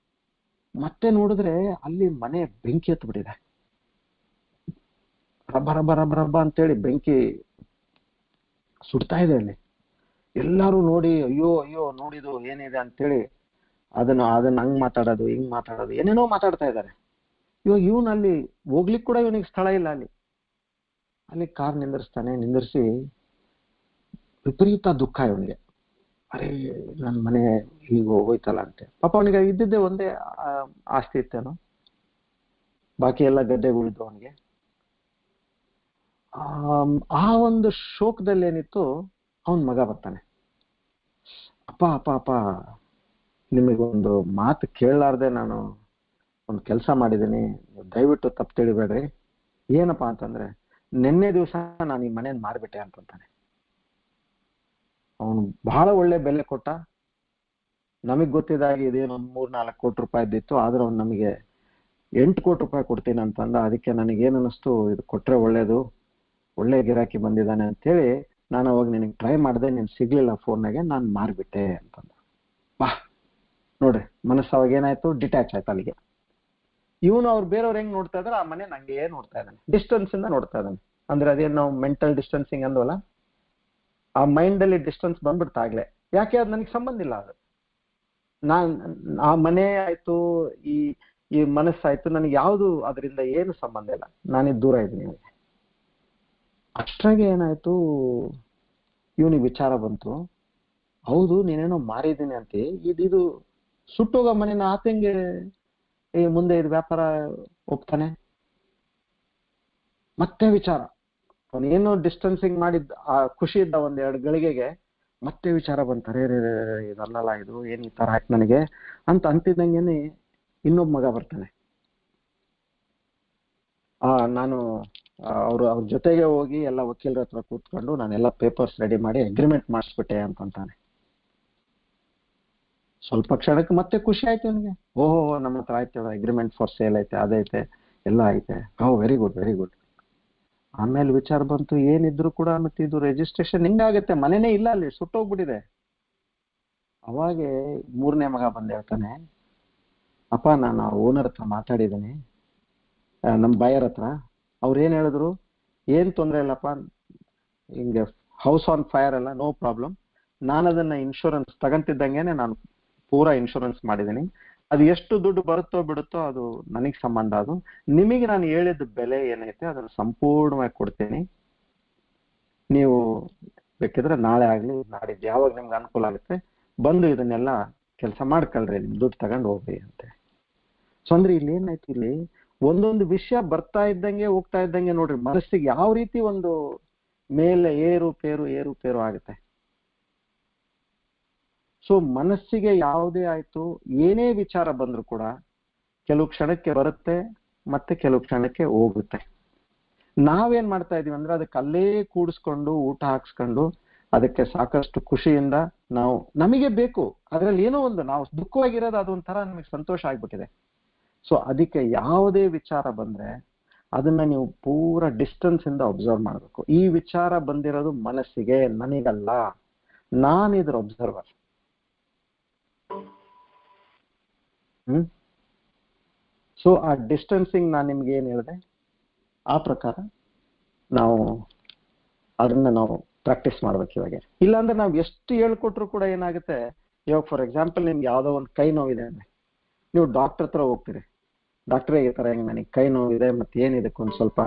ಮತ್ತೆ ನೋಡಿದ್ರೆ ಅಲ್ಲಿ ಮನೆ ಬೆಂಕಿ ಹತ್ಬಿಟ್ಟಿದೆ. ರಬ್ಬ ರಬ್ಬ ರಬ್ಬ ರಬ್ಬ ಅಂತೇಳಿ ಬೆಂಕಿ ಸುಡ್ತಾ ಇದೆ ಅಲ್ಲಿ. ಎಲ್ಲರೂ ನೋಡಿ ಅಯ್ಯೋ ಅಯ್ಯೋ ನೋಡಿದು ಏನಿದೆ ಅಂತೇಳಿ ಅದನ್ನ ಹಂಗ್ ಮಾತಾಡೋದು ಹಿಂಗ್ ಮಾತಾಡೋದು ಏನೇನೋ ಮಾತಾಡ್ತಾ ಇದ್ದಾರೆ. ಇವಾಗ ಇವನು ಅಲ್ಲಿ ಹೋಗ್ಲಿಕ್ಕೆ ಕೂಡ ಇವನಿಗೆ ಸ್ಥಳ ಇಲ್ಲ. ಅಲ್ಲಿ ಕಾರ್ ನಿಂದಿರಿಸಿ ವಿಪರೀತ ದುಃಖ ಇವನಿಗೆ. ಅರೆ ನನ್ನ ಮನೆ ಹೀಗೆ ಹೋಯ್ತಲ್ಲ ಅಂತೆ. ಪಾಪ ಅವನಿಗೆ ಇದ್ದಿದ್ದೆ ಒಂದೇ ಆಸ್ತಿ ಇತ್ತೇನೋ, ಬಾಕಿ ಎಲ್ಲ ಗದ್ದೆಗಳಿದ್ದು ಅವನಿಗೆ. ಆ ಒಂದು ಶೋಕದಲ್ಲಿ ಏನಿತ್ತು, ಅವನ್ ಮಗ ಬರ್ತಾನೆ. ಅಪ್ಪ ಅಪ್ಪ ಅಪ್ಪ ನಿಮಗೊಂದು ಮಾತು ಕೇಳಲಾರ್ದೆ ನಾನು ಒಂದು ಕೆಲಸ ಮಾಡಿದ್ದೀನಿ, ದಯವಿಟ್ಟು ತಪ್ಪು ತಿಳಿಬೇಡ್ರಿ. ಏನಪ್ಪಾ ಅಂತಂದ್ರೆ ನಿನ್ನೆ ದಿವಸ ನಾನು ಈ ಮನೇನ ಮಾರ್ಬಿಟ್ಟೆ ಅಂತಂತಾನೆ. ಅವನು ಬಹಳ ಒಳ್ಳೆ ಬೆಲೆ ಕೊಟ್ಟ. ನಮಗ್ ಗೊತ್ತಿದ್ದಾಗಿ ಇದೇನು 3-4 ಕೋಟಿ ರೂಪಾಯಿ ಇದ್ದಿತ್ತು, ಆದ್ರೆ ಅವ್ನು ನಮಗೆ 8 ಕೋಟಿ ರೂಪಾಯಿ ಕೊಡ್ತೀನಿ ಅಂತಂದ. ಅದಕ್ಕೆ ನನಗೇನು ಅನ್ನಿಸ್ತು, ಇದು ಕೊಟ್ರೆ ಒಳ್ಳೇದು, ಒಳ್ಳೆ ಗಿರಾಕಿ ಬಂದಿದ್ದಾನೆ ಅಂತೇಳಿ ನಾನು ಅವಾಗ ನಿನಗೆ ಟ್ರೈ ಮಾಡಿದೆ, ನೀನು ಸಿಗ್ಲಿಲ್ಲ ಫೋನ್ನಾಗೆ, ನಾನು ಮಾರ್ಬಿಟ್ಟೆ ಅಂತಂದ. ಬಾ ನೋಡ್ರಿ, ಮನಸ್ಸು ಅವಾಗ ಏನಾಯ್ತು, ಡಿಟ್ಯಾಚ್ ಆಯ್ತು ಅಲ್ಲಿಗೆ. ಇವನು ಅವ್ರು ಬೇರೆಯವ್ರು ಹೆಂಗ್ ನೋಡ್ತಾ ಇದಾರೆ, ಆ ಮನೆ ನಂಗೆ ನೋಡ್ತಾ ಇದ್ದಾನೆ, ಡಿಸ್ಟೆನ್ಸ್ ಇಂದ ನೋಡ್ತಾ ಇದ್ದಾನೆ. ಅಂದ್ರೆ ಅದೇನು ನಾವು ಮೆಂಟಲ್ ಡಿಸ್ಟೆನ್ಸಿಂಗ್ ಅಂದ್ವಲ್ಲ, ಆ ಮೈಂಡ್ ಅಲ್ಲಿ ಡಿಸ್ಟೆನ್ಸ್ ಬಂದ್ಬಿಡ್ತಾಗ್ಲೆ. ಯಾಕೆ ಅದು ನನಗೆ ಸಂಬಂಧ ಇಲ್ಲ. ಅದು ಆ ಮನೆ ಆಯ್ತು, ಈ ಮನಸ್ಸಾಯ್ತು, ನನಗೆ ಯಾವುದು ಅದರಿಂದ ಏನು ಸಂಬಂಧ ಇಲ್ಲ, ನಾನಿದ್ ದೂರ ಇದ್ದೀನಿ. ಅಷ್ಟ್ರಾಗೆ ಏನಾಯ್ತು, ಇವನಿಗೆ ವಿಚಾರ ಬಂತು, ಹೌದು ನೀನೇನೋ ಮಾರಿದ್ದೀನಿ ಅಂತ. ಇದು ಸುಟ್ಟೋಗೋ ಮನೆನ ಆತಂಗೆ ಮುಂದೆ ಇದು ವ್ಯಾಪಾರ ಹೋಗ್ತಾನೆ. ಮತ್ತೆ ವಿಚಾರ, ಅವನೇನೋ ಡಿಸ್ಟೆನ್ಸಿಂಗ್ ಮಾಡಿದ್ದ ಆ ಖುಷಿ ಇದ್ದ 1-2 ಗಳಿಗೆಗೆ ಮತ್ತೆ ವಿಚಾರ ಬಂತಾರೆ, ಇದಲ್ಲಲ್ಲ, ಇದು ಏನ್ ಈ ತರ ಆಯ್ತು ನನಗೆ ಅಂತಿದ್ದಂಗೆನೆ ಇನ್ನೊಬ್ಬ ಮಗ ಬರ್ತಾನೆ. ನಾನು ಅವ್ರ ಜೊತೆಗೆ ಹೋಗಿ ಎಲ್ಲ ವಕೀಲರ ಹತ್ರ ಕೂತ್ಕೊಂಡು ನಾನೆಲ್ಲ ಪೇಪರ್ಸ್ ರೆಡಿ ಮಾಡಿ ಅಗ್ರಿಮೆಂಟ್ ಮಾಡಿಸ್ಬಿಟ್ಟೆ ಅಂತಂತಾನೆ. ಸ್ವಲ್ಪ ಕ್ಷಣಕ್ಕೆ ಮತ್ತೆ ಖುಷಿ ಆಯ್ತು ಅವನಿಗೆ. ಓಹೋ, ನಮ್ಮ ಹತ್ರ ಆಯ್ತು, ಅಗ್ರಿಮೆಂಟ್ ಫಾರ್ ಸೇಲ್ ಐತೆ, ಅದೈತೆ, ಎಲ್ಲ ಐತೆ. Very good very good. ಆಮೇಲೆ ವಿಚಾರ ಬಂತು, ಏನಿದ್ರು ಕೂಡ ಮತ್ತೆ ಇದು ರಿಜಿಸ್ಟ್ರೇಷನ್ ಹಿಂಗಾಗತ್ತೆ, ಮನೆನೇ ಇಲ್ಲ, ಅಲ್ಲಿ ಸುಟ್ಟೋಗ್ಬಿಟ್ಟಿದೆ. ಅವಾಗೆ 3ನೇ ಮಗ ಬಂದು ಹೇಳ್ತಾನೆ, ಅಪ್ಪ ನಾನು ಓನರ್ ಹತ್ರ ಮಾತಾಡಿದ್ದೀನಿ, ನಮ್ಮ ಬಾಯರ್ ಹತ್ರ. ಅವ್ರು ಏನ್ ಹೇಳಿದ್ರು, ಏನ್ ತೊಂದರೆ ಇಲ್ಲಪ್ಪ, ಹಿಂಗೆ ಹೌಸ್ ಆನ್ ಫೈರ್ ಅಲ್ಲ, ನೋ ಪ್ರಾಬ್ಲಮ್, ನಾನು ಅದನ್ನ ಇನ್ಶೂರೆನ್ಸ್ ತಗೊಂತಿದ್ದಂಗೆನೆ ನಾನು ಪೂರಾ ಇನ್ಶೂರೆನ್ಸ್ ಮಾಡಿದ್ದೀನಿ, ಅದು ಎಷ್ಟು ದುಡ್ಡು ಬರುತ್ತೋ ಬಿಡುತ್ತೋ ಅದು ನನಗೆ ಸಂಬಂಧ. ಅದು ನಿಮಗೆ ನಾನು ಹೇಳಿದ ಬೆಲೆ ಏನೈತೆ ಅದನ್ನು ಸಂಪೂರ್ಣವಾಗಿ ಕೊಡ್ತೀನಿ. ನೀವು ಬೇಕಿದ್ರೆ ನಾಳೆ ಆಗ್ಲಿ ನಾಡಿದ್ದು ಯಾವಾಗ ನಿಮ್ಗೆ ಅನುಕೂಲ ಆಗುತ್ತೆ ಬಂದು ಇದನ್ನೆಲ್ಲ ಕೆಲಸ ಮಾಡ್ಕೊಳ್ರಿ, ನಿಮ್ ದುಡ್ಡು ತಗೊಂಡು ಹೋಗ್ರಿ ಅಂತ. ಸೊ ಅಂದ್ರೆ ಇಲ್ಲಿ ಏನಾಯ್ತು, ಇಲ್ಲಿ ಒಂದೊಂದು ವಿಷಯ ಬರ್ತಾ ಇದ್ದಂಗೆ ಹೋಗ್ತಾ ಇದ್ದಂಗೆ ನೋಡ್ರಿ, ಮನಸ್ಸಿಗೆ ಯಾವ ರೀತಿ ಒಂದು ಮೇಲೆ ಏರುಪೇರು ಆಗುತ್ತೆ. ಸೊ ಮನಸ್ಸಿಗೆ ಯಾವುದೇ ಆಯ್ತು, ಏನೇ ವಿಚಾರ ಬಂದ್ರು ಕೂಡ ಕೆಲವು ಕ್ಷಣಕ್ಕೆ ಬರುತ್ತೆ, ಮತ್ತೆ ಕೆಲವು ಕ್ಷಣಕ್ಕೆ ಹೋಗುತ್ತೆ. ನಾವೇನ್ ಮಾಡ್ತಾ ಇದೀವಿ ಅಂದ್ರೆ ಅದಕ್ಕೆ ಅಲ್ಲೇ ಕೂಡಿಸ್ಕೊಂಡು ಊಟ ಹಾಕ್ಸ್ಕೊಂಡು ಅದಕ್ಕೆ ಸಾಕಷ್ಟು ಖುಷಿಯಿಂದ ನಾವು ನಮಗೆ ಬೇಕು, ಅದ್ರಲ್ಲಿ ಏನೋ ಒಂದು ನಾವು ದುಃಖವಾಗಿರೋದು ಅದೊಂಥರ ನಮಗೆ ಸಂತೋಷ ಆಗ್ಬಿಟ್ಟಿದೆ. ಸೊ ಅದಕ್ಕೆ ಯಾವುದೇ ವಿಚಾರ ಬಂದ್ರೆ ಅದನ್ನ ನೀವು ಪೂರಾ ಡಿಸ್ಟೆನ್ಸ್ ಇಂದ ಅಬ್ಸರ್ವ್ ಮಾಡ್ಬೇಕು. ಈ ವಿಚಾರ ಬಂದಿರೋದು ಮನಸ್ಸಿಗೆ, ನನಗಲ್ಲ, ನಾನಿದ್ರ ಅಬ್ಸರ್ವರ್. ಸೊ ಆ ಡಿಸ್ಟೆನ್ಸಿಂಗ್ ನಾನು ನಿಮ್ಗೆ ಏನ್ ಹೇಳಿದೆ ಆ ಪ್ರಕಾರ ನಾವು ಅದನ್ನ ನಾವು ಪ್ರಾಕ್ಟೀಸ್ ಮಾಡ್ಬೇಕು ಇವಾಗ. ಇಲ್ಲಾಂದ್ರೆ ನಾವು ಎಷ್ಟು ಹೇಳ್ಕೊಟ್ರು ಕೂಡ ಏನಾಗುತ್ತೆ, ಇವಾಗ ಫಾರ್ ಎಕ್ಸಾಂಪಲ್ ನಿಮ್ಗೆ ಯಾವ್ದೋ ಒಂದು ಕೈ ನೋವಿದೆ ಅಂದ್ರೆ ನೀವು ಡಾಕ್ಟರ್ ಹತ್ರ ಹೋಗ್ತೀರಿ, ಡಾಕ್ಟ್ರೇ ಈ ತರ ಹೆಂಗ್ ನನಗೆ ಕೈ ನೋವಿದೆ ಮತ್ತೆ ಏನಿದಕ್ಕೆ ಒಂದು ಸ್ವಲ್ಪ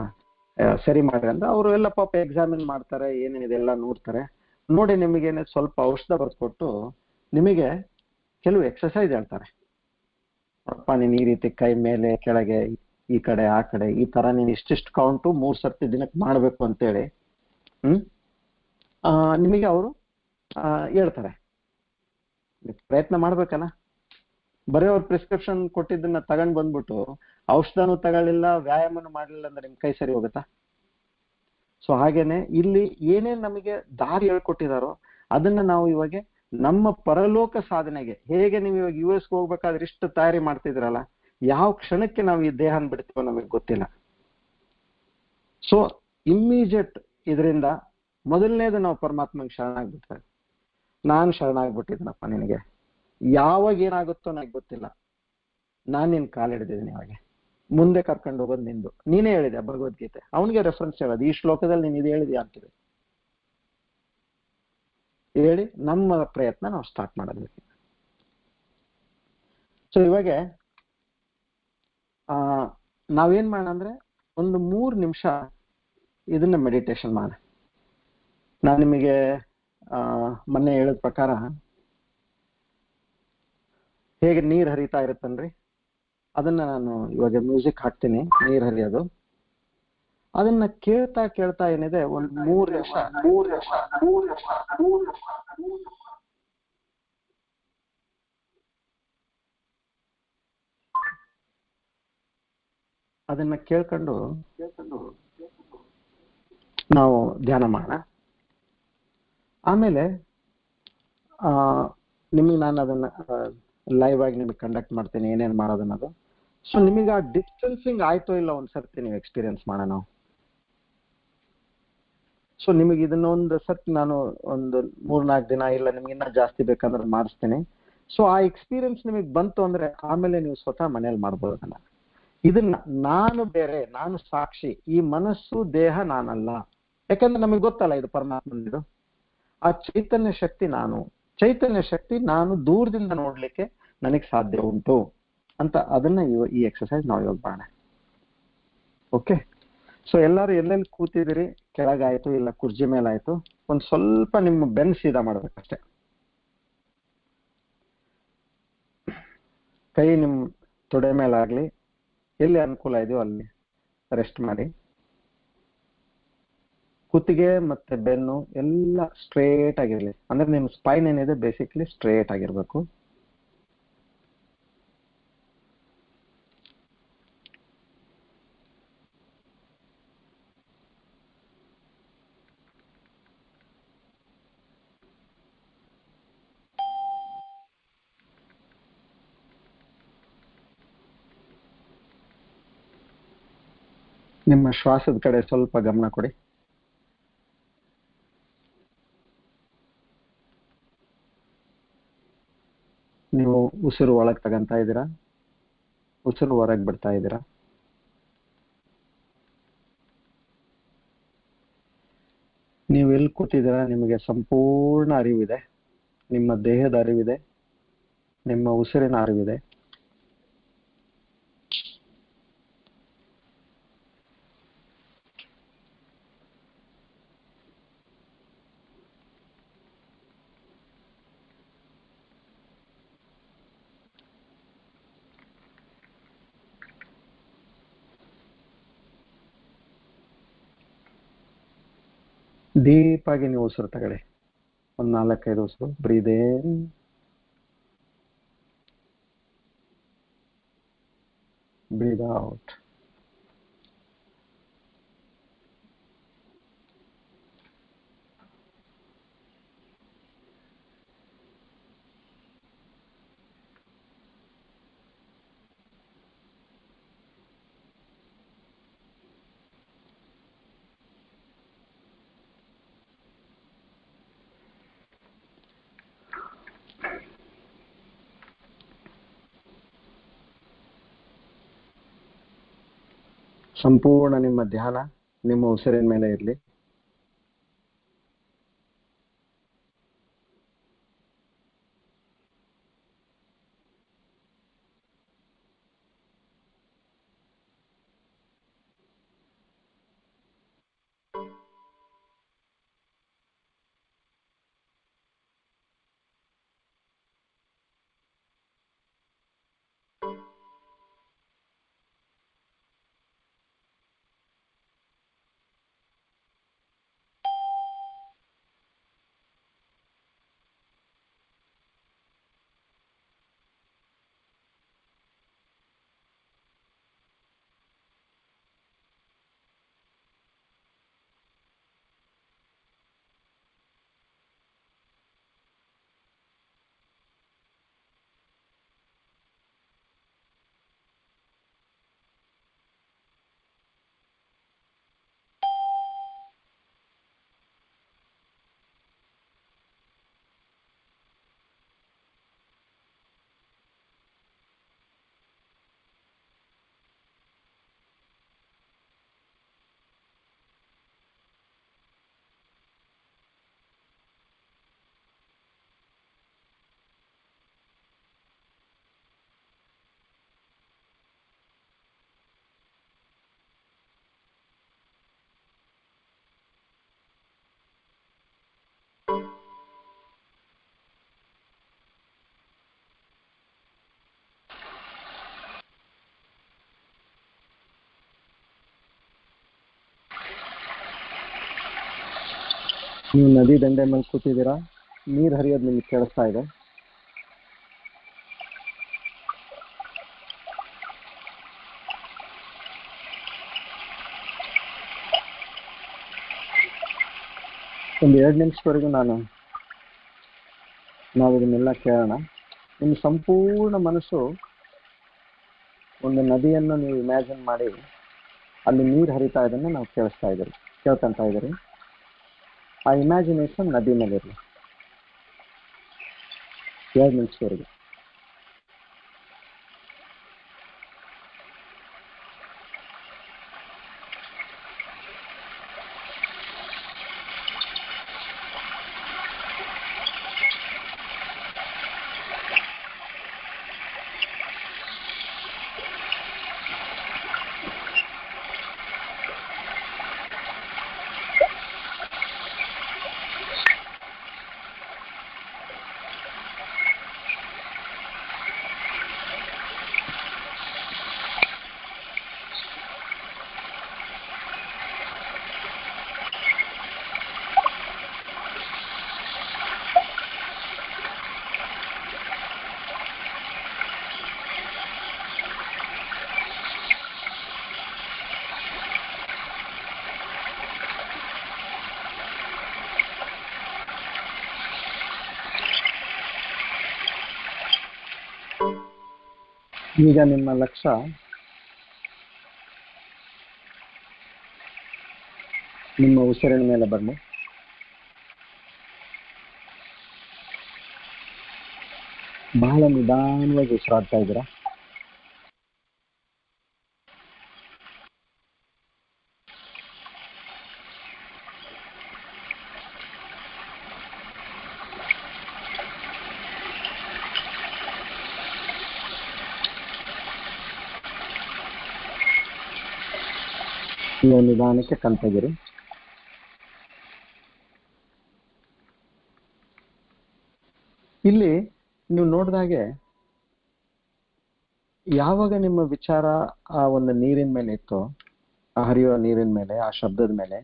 ಸರಿ ಮಾಡ್ರಿ ಅಂದ್ರೆ ಅವರು ಎಲ್ಲ ಪಾಪ ಎಕ್ಸಾಮಿನ್ ಮಾಡ್ತಾರೆ, ಏನೇನಿದೆ ಎಲ್ಲ ನೋಡ್ತಾರೆ. ನೋಡಿ ನಿಮಗೇನೆ ಸ್ವಲ್ಪ ಔಷಧ ಬರ್ಕೊಟ್ಟು ನಿಮಗೆ ಕೆಲವು ಎಕ್ಸರ್ಸೈಸ್ ಹೇಳ್ತಾರೆ. ಅಪ್ಪ ನೀನ್ ಈ ರೀತಿ ಕೈ ಮೇಲೆ ಕೆಳಗೆ ಈ ಕಡೆ ಆ ಕಡೆ ಈ ತರ ನೀನ್ ಇಷ್ಟಿಷ್ಟು ಕೌಂಟು 3 ಸರ್ತಿ ದಿನಕ್ಕೆ ಮಾಡ್ಬೇಕು ಅಂತೇಳಿ ನಿಮಗೆ ಅವರು ಹೇಳ್ತಾರೆ. ಪ್ರಯತ್ನ ಮಾಡ್ಬೇಕಲ್ಲ, ಬರೀ ಅವ್ರ ಪ್ರಿಸ್ಕ್ರಿಪ್ಷನ್ ಕೊಟ್ಟಿದ್ದನ್ನ ತಗೊಂಡ್ ಬಂದ್ಬಿಟ್ಟು ಔಷಧನೂ ತಗೊಳ್ಳಿಲ್ಲ, ವ್ಯಾಯಾಮನೂ ಮಾಡಲಿಲ್ಲ ಅಂದ್ರೆ ನಿಮ್ ಕೈ ಸರಿ ಹೋಗುತ್ತಾ? ಸೊ ಹಾಗೇನೆ ಇಲ್ಲಿ ಏನೇನ್ ನಮಗೆ ದಾರಿ ಹೇಳ್ಕೊಟ್ಟಿದಾರೋ ಅದನ್ನ ನಾವು ಇವಾಗ ನಮ್ಮ ಪರಲೋಕ ಸಾಧನೆಗೆ, ಹೇಗೆ ನೀವು ಇವಾಗ US ಹೋಗ್ಬೇಕಾದ್ರೆ ಇಷ್ಟು ತಯಾರಿ ಮಾಡ್ತಿದ್ರಲ್ಲ, ಯಾವ ಕ್ಷಣಕ್ಕೆ ನಾವು ಈ ದೇಹನ ಬಿಡ್ತೀವೋ ನಮಗೆ ಗೊತ್ತಿಲ್ಲ. ಸೊ ಇಮ್ಮಿಡಿಯೇಟ್ ಇದರಿಂದ ಮೊದಲನೇದು ನಾವು ಪರಮಾತ್ಮಂಗೆ ಶರಣಾಗ್ಬಿಟ್ರೆ, ನಾನು ಶರಣಾಗ್ಬಿಟ್ಟಿದ್ದೀನಪ್ಪ ನಿನಗೆ, ಯಾವಾಗ ಏನಾಗುತ್ತೋ ನನಗೆ ಗೊತ್ತಿಲ್ಲ, ನಾನು ನಿನ್ ಕಾಲಿಡಿದ್ದೀನಿ, ಅವಾಗ ಮುಂದೆ ಕರ್ಕೊಂಡು ಹೋಗೋದು ನಿಂದು. ನೀನೇ ಹೇಳಿದೆ ಭಗವದ್ಗೀತೆ, ಅವನಿಗೆ ರೆಫರೆನ್ಸ್ ಹೇಳೋದು, ಈ ಶ್ಲೋಕದಲ್ಲಿ ನೀನು ಇದು ಹೇಳಿದ್ಯಾ ಅಂತಿದೆ ಹೇಳಿ ನಮ್ಮ ಪ್ರಯತ್ನ ನಾವು ಸ್ಟಾರ್ಟ್ ಮಾಡೋದು. ಸೊ ಇವಾಗ ನಾವೇನ್ ಮಾಡೋಣ ಅಂದ್ರೆ ಒಂದು 3 ನಿಮಿಷ ಇದನ್ನ ಮೆಡಿಟೇಷನ್ ಮಾಡೋಣ. ನಾನು ನಿಮಗೆ ಮೊನ್ನೆ ಹೇಳಿದ ಪ್ರಕಾರ ಹೇಗೆ ನೀರು ಹರಿತಾ ಇರುತ್ತನ್ರಿ, ಅದನ್ನ ನಾನು ಇವಾಗ ಮ್ಯೂಸಿಕ್ ಹಾಕ್ತೀನಿ, ನೀರು ಹರಿಯೋದು. ಅದನ್ನ ಕೇಳ್ತಾ ಕೇಳ್ತಾ ಏನಿದೆ ಒಂದು 3 ನಿಮಿಷ ಅದನ್ನ ಕೇಳ್ಕೊಂಡು ನಾವು ಧ್ಯಾನ ಮಾಡೋಣ. ಆಮೇಲೆ ನಿಮಗೆ ನಾನು ಅದನ್ನ ಲೈವ್ ಆಗಿ ನಿಮಗೆ ಕಂಡಕ್ಟ್ ಮಾಡ್ತೀನಿ ಏನೇನು ಮಾಡೋದನ್ನೋದು. ಸೊ ನಿಮಗೆ ಆ ಡಿಸ್ಟೆನ್ಸಿಂಗ್ ಆಯ್ತೋ ಇಲ್ಲ ಒಂದ್ಸರ್ತಿ ನೀವು ಎಕ್ಸ್ಪೀರಿಯನ್ಸ್ ಮಾಡೋಣ. ಸೊ ನಿಮಗೆ ಇದನ್ನ ಒಂದು ಸರ್ತಿ ನಾನು ಒಂದು 3-4 ದಿನ ಇಲ್ಲ ನಿಮ್ಗೆ ಇನ್ನೂ ಜಾಸ್ತಿ ಬೇಕಂದ್ರೆ ಮಾಡಿಸ್ತೀನಿ. ಸೊ ಆ ಎಕ್ಸ್ಪೀರಿಯನ್ಸ್ ನಿಮಗೆ ಬಂತು ಅಂದ್ರೆ ಆಮೇಲೆ ನೀವು ಸ್ವತಃ ಮನೇಲಿ ಮಾಡ್ಬೋದು ಅದನ್ನ. ಇದನ್ನ ನಾನು ಬೇರೆ, ನಾನು ಸಾಕ್ಷಿ, ಈ ಮನಸ್ಸು ದೇಹ ನಾನಲ್ಲ. ಯಾಕಂದ್ರೆ ನಮಗೆ ಗೊತ್ತಲ್ಲ ಇದು ಪರಮಾತ್ಮನಿದು. ಆ ಚೈತನ್ಯ ಶಕ್ತಿ ನಾನು, ಚೈತನ್ಯ ಶಕ್ತಿ ನಾನು ದೂರದಿಂದ ನೋಡ್ಲಿಕ್ಕೆ ನನಗೆ ಸಾಧ್ಯ ಉಂಟು ಅಂತ ಅದನ್ನ ಈ ಎಕ್ಸರ್ಸೈಸ್ ನಾವು ಇವಾಗ ಮಾಡೋಣ. ಓಕೆ, ಸೊ ಎಲ್ಲರೂ ಎಲ್ಲೆಲ್ಲಿ ಕೂತಿದ್ದೀರಿ, ಕೆಳಗಾಯ್ತು ಇಲ್ಲ ಕುರ್ಜಿ ಮೇಲಾಯ್ತು, ಒಂದ್ ಸ್ವಲ್ಪ ನಿಮ್ಮ ಬೆನ್ನು ಸೀದಾ ಮಾಡ್ಬೇಕಷ್ಟೆ. ಕೈ ನಿಮ್ ತೊಡೆ ಮೇಲಾಗ್ಲಿ, ಎಲ್ಲಿ ಅನುಕೂಲ ಇದೆಯೋ ಅಲ್ಲಿ ರೆಸ್ಟ್ ಮಾಡಿ. ಕುತ್ತಿಗೆ ಮತ್ತೆ ಬೆನ್ನು ಎಲ್ಲ ಸ್ಟ್ರೇಟ್ ಆಗಿರ್ಲಿ, ಅಂದ್ರೆ ನಿಮ್ ಸ್ಪೈನ್ ಏನಿದೆ ಬೇಸಿಕ್ಲಿ ಸ್ಟ್ರೇಟ್ ಆಗಿರ್ಬೇಕು. ನಿಮ್ಮ ಶ್ವಾಸದ ಕಡೆ ಸ್ವಲ್ಪ ಗಮನ ಕೊಡಿ. ನೀವು ಉಸಿರು ಒಳಗೆ ತಗಂತಾ ಇದ್ದೀರಾ, ಉಸಿರು ಹೊರಗೆ ಬಿಡ್ತಾ ಇದ್ದೀರಾ. ನೀವು ಎಲ್ಲಿ ಕೂತಿದ್ದೀರಾ ನಿಮಗೆ ಸಂಪೂರ್ಣ ಅರಿವಿದೆ, ನಿಮ್ಮ ದೇಹದ ಅರಿವಿದೆ, ನಿಮ್ಮ ಉಸಿರಿನ ಅರಿವಿದೆ. ಡೀಪ್ ಆಗಿ ನೀವು ಉಸಿರು ತಗೊಳ್ಳಿ, ಒಂದು 4-5 ಉಸಿರು. ಬ್ರೀದ್ ಇನ್, ಬ್ರೀದ್ ಔಟ್. ಸಂಪೂರ್ಣ ನಿಮ್ಮ ಧ್ಯಾನ ನಿಮ್ಮ ಉಸಿರಿನ ಮೇಲೆ ಇರಲಿ. ನೀವು ನದಿ ದಂಡೆ ಮೇಲೆ ಕೂತಿದ್ದೀರಾ, ನೀರು ಹರಿಯೋದು ನಿಮ್ಗೆ ಕೇಳಿಸ್ತಾ ಇದೆ. ಒಂದು 2 ನಿಮಿಷವರೆಗೂ ನಾವು ಇದನ್ನೆಲ್ಲ ಕೇಳೋಣ. ನಿಮ್ಮ ಸಂಪೂರ್ಣ ಮನಸ್ಸು ಒಂದು ನದಿಯನ್ನು ನೀವು ಇಮ್ಯಾಜಿನ್ ಮಾಡಿ ಅಲ್ಲಿ ನೀರು ಹರಿತಾ ಇದನ್ನು ನಾವು ಕೇಳ್ಕೊಂತ ಇದ್ದೀರಿ. ಆ ಇಮ್ಯಾಜಿನೇಷನ್ ನದಿ ಮೇಲೆ ಇರಲಿ 2 ನಿಮಿಷವರೆಗೆ. ಈಗ ನಿಮ್ಮ ಲಕ್ಷ್ಯ ನಿಮ್ಮ ಉಸಿರಿನ ಮೇಲೆ ಬರಲಿ. ಬಹಳ ನಿಧಾನವಾಗಿ ಉಸಿರಾಡ್ತಾ ಇದ್ದೀರಾ. ನೀವು ನಿಧಾನಕ್ಕೆ ಕಣ್ತೆಗಿರಿ. ಇಲ್ಲಿ ನೀವು ನೋಡಿದಾಗೆ ಯಾವಾಗ ನಿಮ್ಮ ವಿಚಾರ ಆ ಒಂದು ನೀರಿನ ಮೇಲೆ ಇತ್ತು, ಆ ಹರಿಯುವ ನೀರಿನ ಮೇಲೆ, ಆ ಶಬ್ದದ ಮೇಲೆ,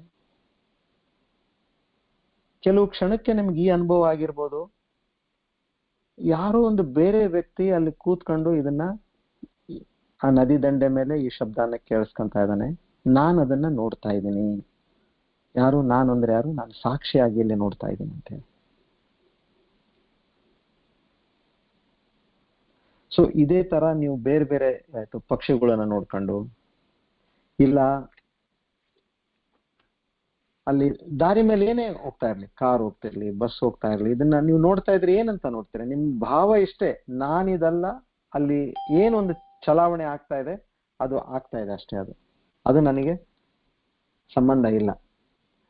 ಕೆಲವು ಕ್ಷಣಕ್ಕೆ ನಿಮ್ಗೆ ಈ ಅನುಭವ ಆಗಿರ್ಬೋದು, ಯಾರೋ ಒಂದು ಬೇರೆ ವ್ಯಕ್ತಿ ಅಲ್ಲಿ ಕೂತ್ಕೊಂಡು ಇದನ್ನ ಆ ನದಿ ದಂಡೆ ಮೇಲೆ ಈ ಶಬ್ದನ ಕೇಳಿಸ್ಕೊಂತ ಇದ್ದಾನೆ, ನಾನು ಅದನ್ನ ನೋಡ್ತಾ ಇದ್ದೀನಿ. ಯಾರು ನಾನು ಅಂದ್ರೆ ಯಾರು? ನಾನು ಸಾಕ್ಷಿಯಾಗಿ ಇಲ್ಲಿ ನೋಡ್ತಾ ಇದ್ದೀನಿ ಅಂತ ಹೇಳಿ. ಸೊ ಇದೇ ತರ ನೀವು ಬೇರೆ ಬೇರೆ ಪಕ್ಷಿಗಳನ್ನ ನೋಡ್ಕೊಂಡು, ಇಲ್ಲ ಅಲ್ಲಿ ದಾರಿ ಮೇಲೆ ಏನೇ ಹೋಗ್ತಾ ಇರ್ಲಿ, ಕಾರ್ ಹೋಗ್ತಾ ಇರ್ಲಿ, ಬಸ್ ಹೋಗ್ತಾ ಇರ್ಲಿ, ಇದನ್ನ ನೀವು ನೋಡ್ತಾ ಇದ್ರೆ ಏನಂತ ನೋಡ್ತೀರಾ? ನಿಮ್ ಭಾವ ಇಷ್ಟೇ, ನಾನಿದಲ್ಲ, ಅಲ್ಲಿ ಏನೊಂದು ಚಲಾವಣೆ ಆಗ್ತಾ ಇದೆ ಅದು ಆಗ್ತಾ ಇದೆ ಅಷ್ಟೇ. ಅದು ನನಗೆ ಸಂಬಂಧ ಇಲ್ಲ,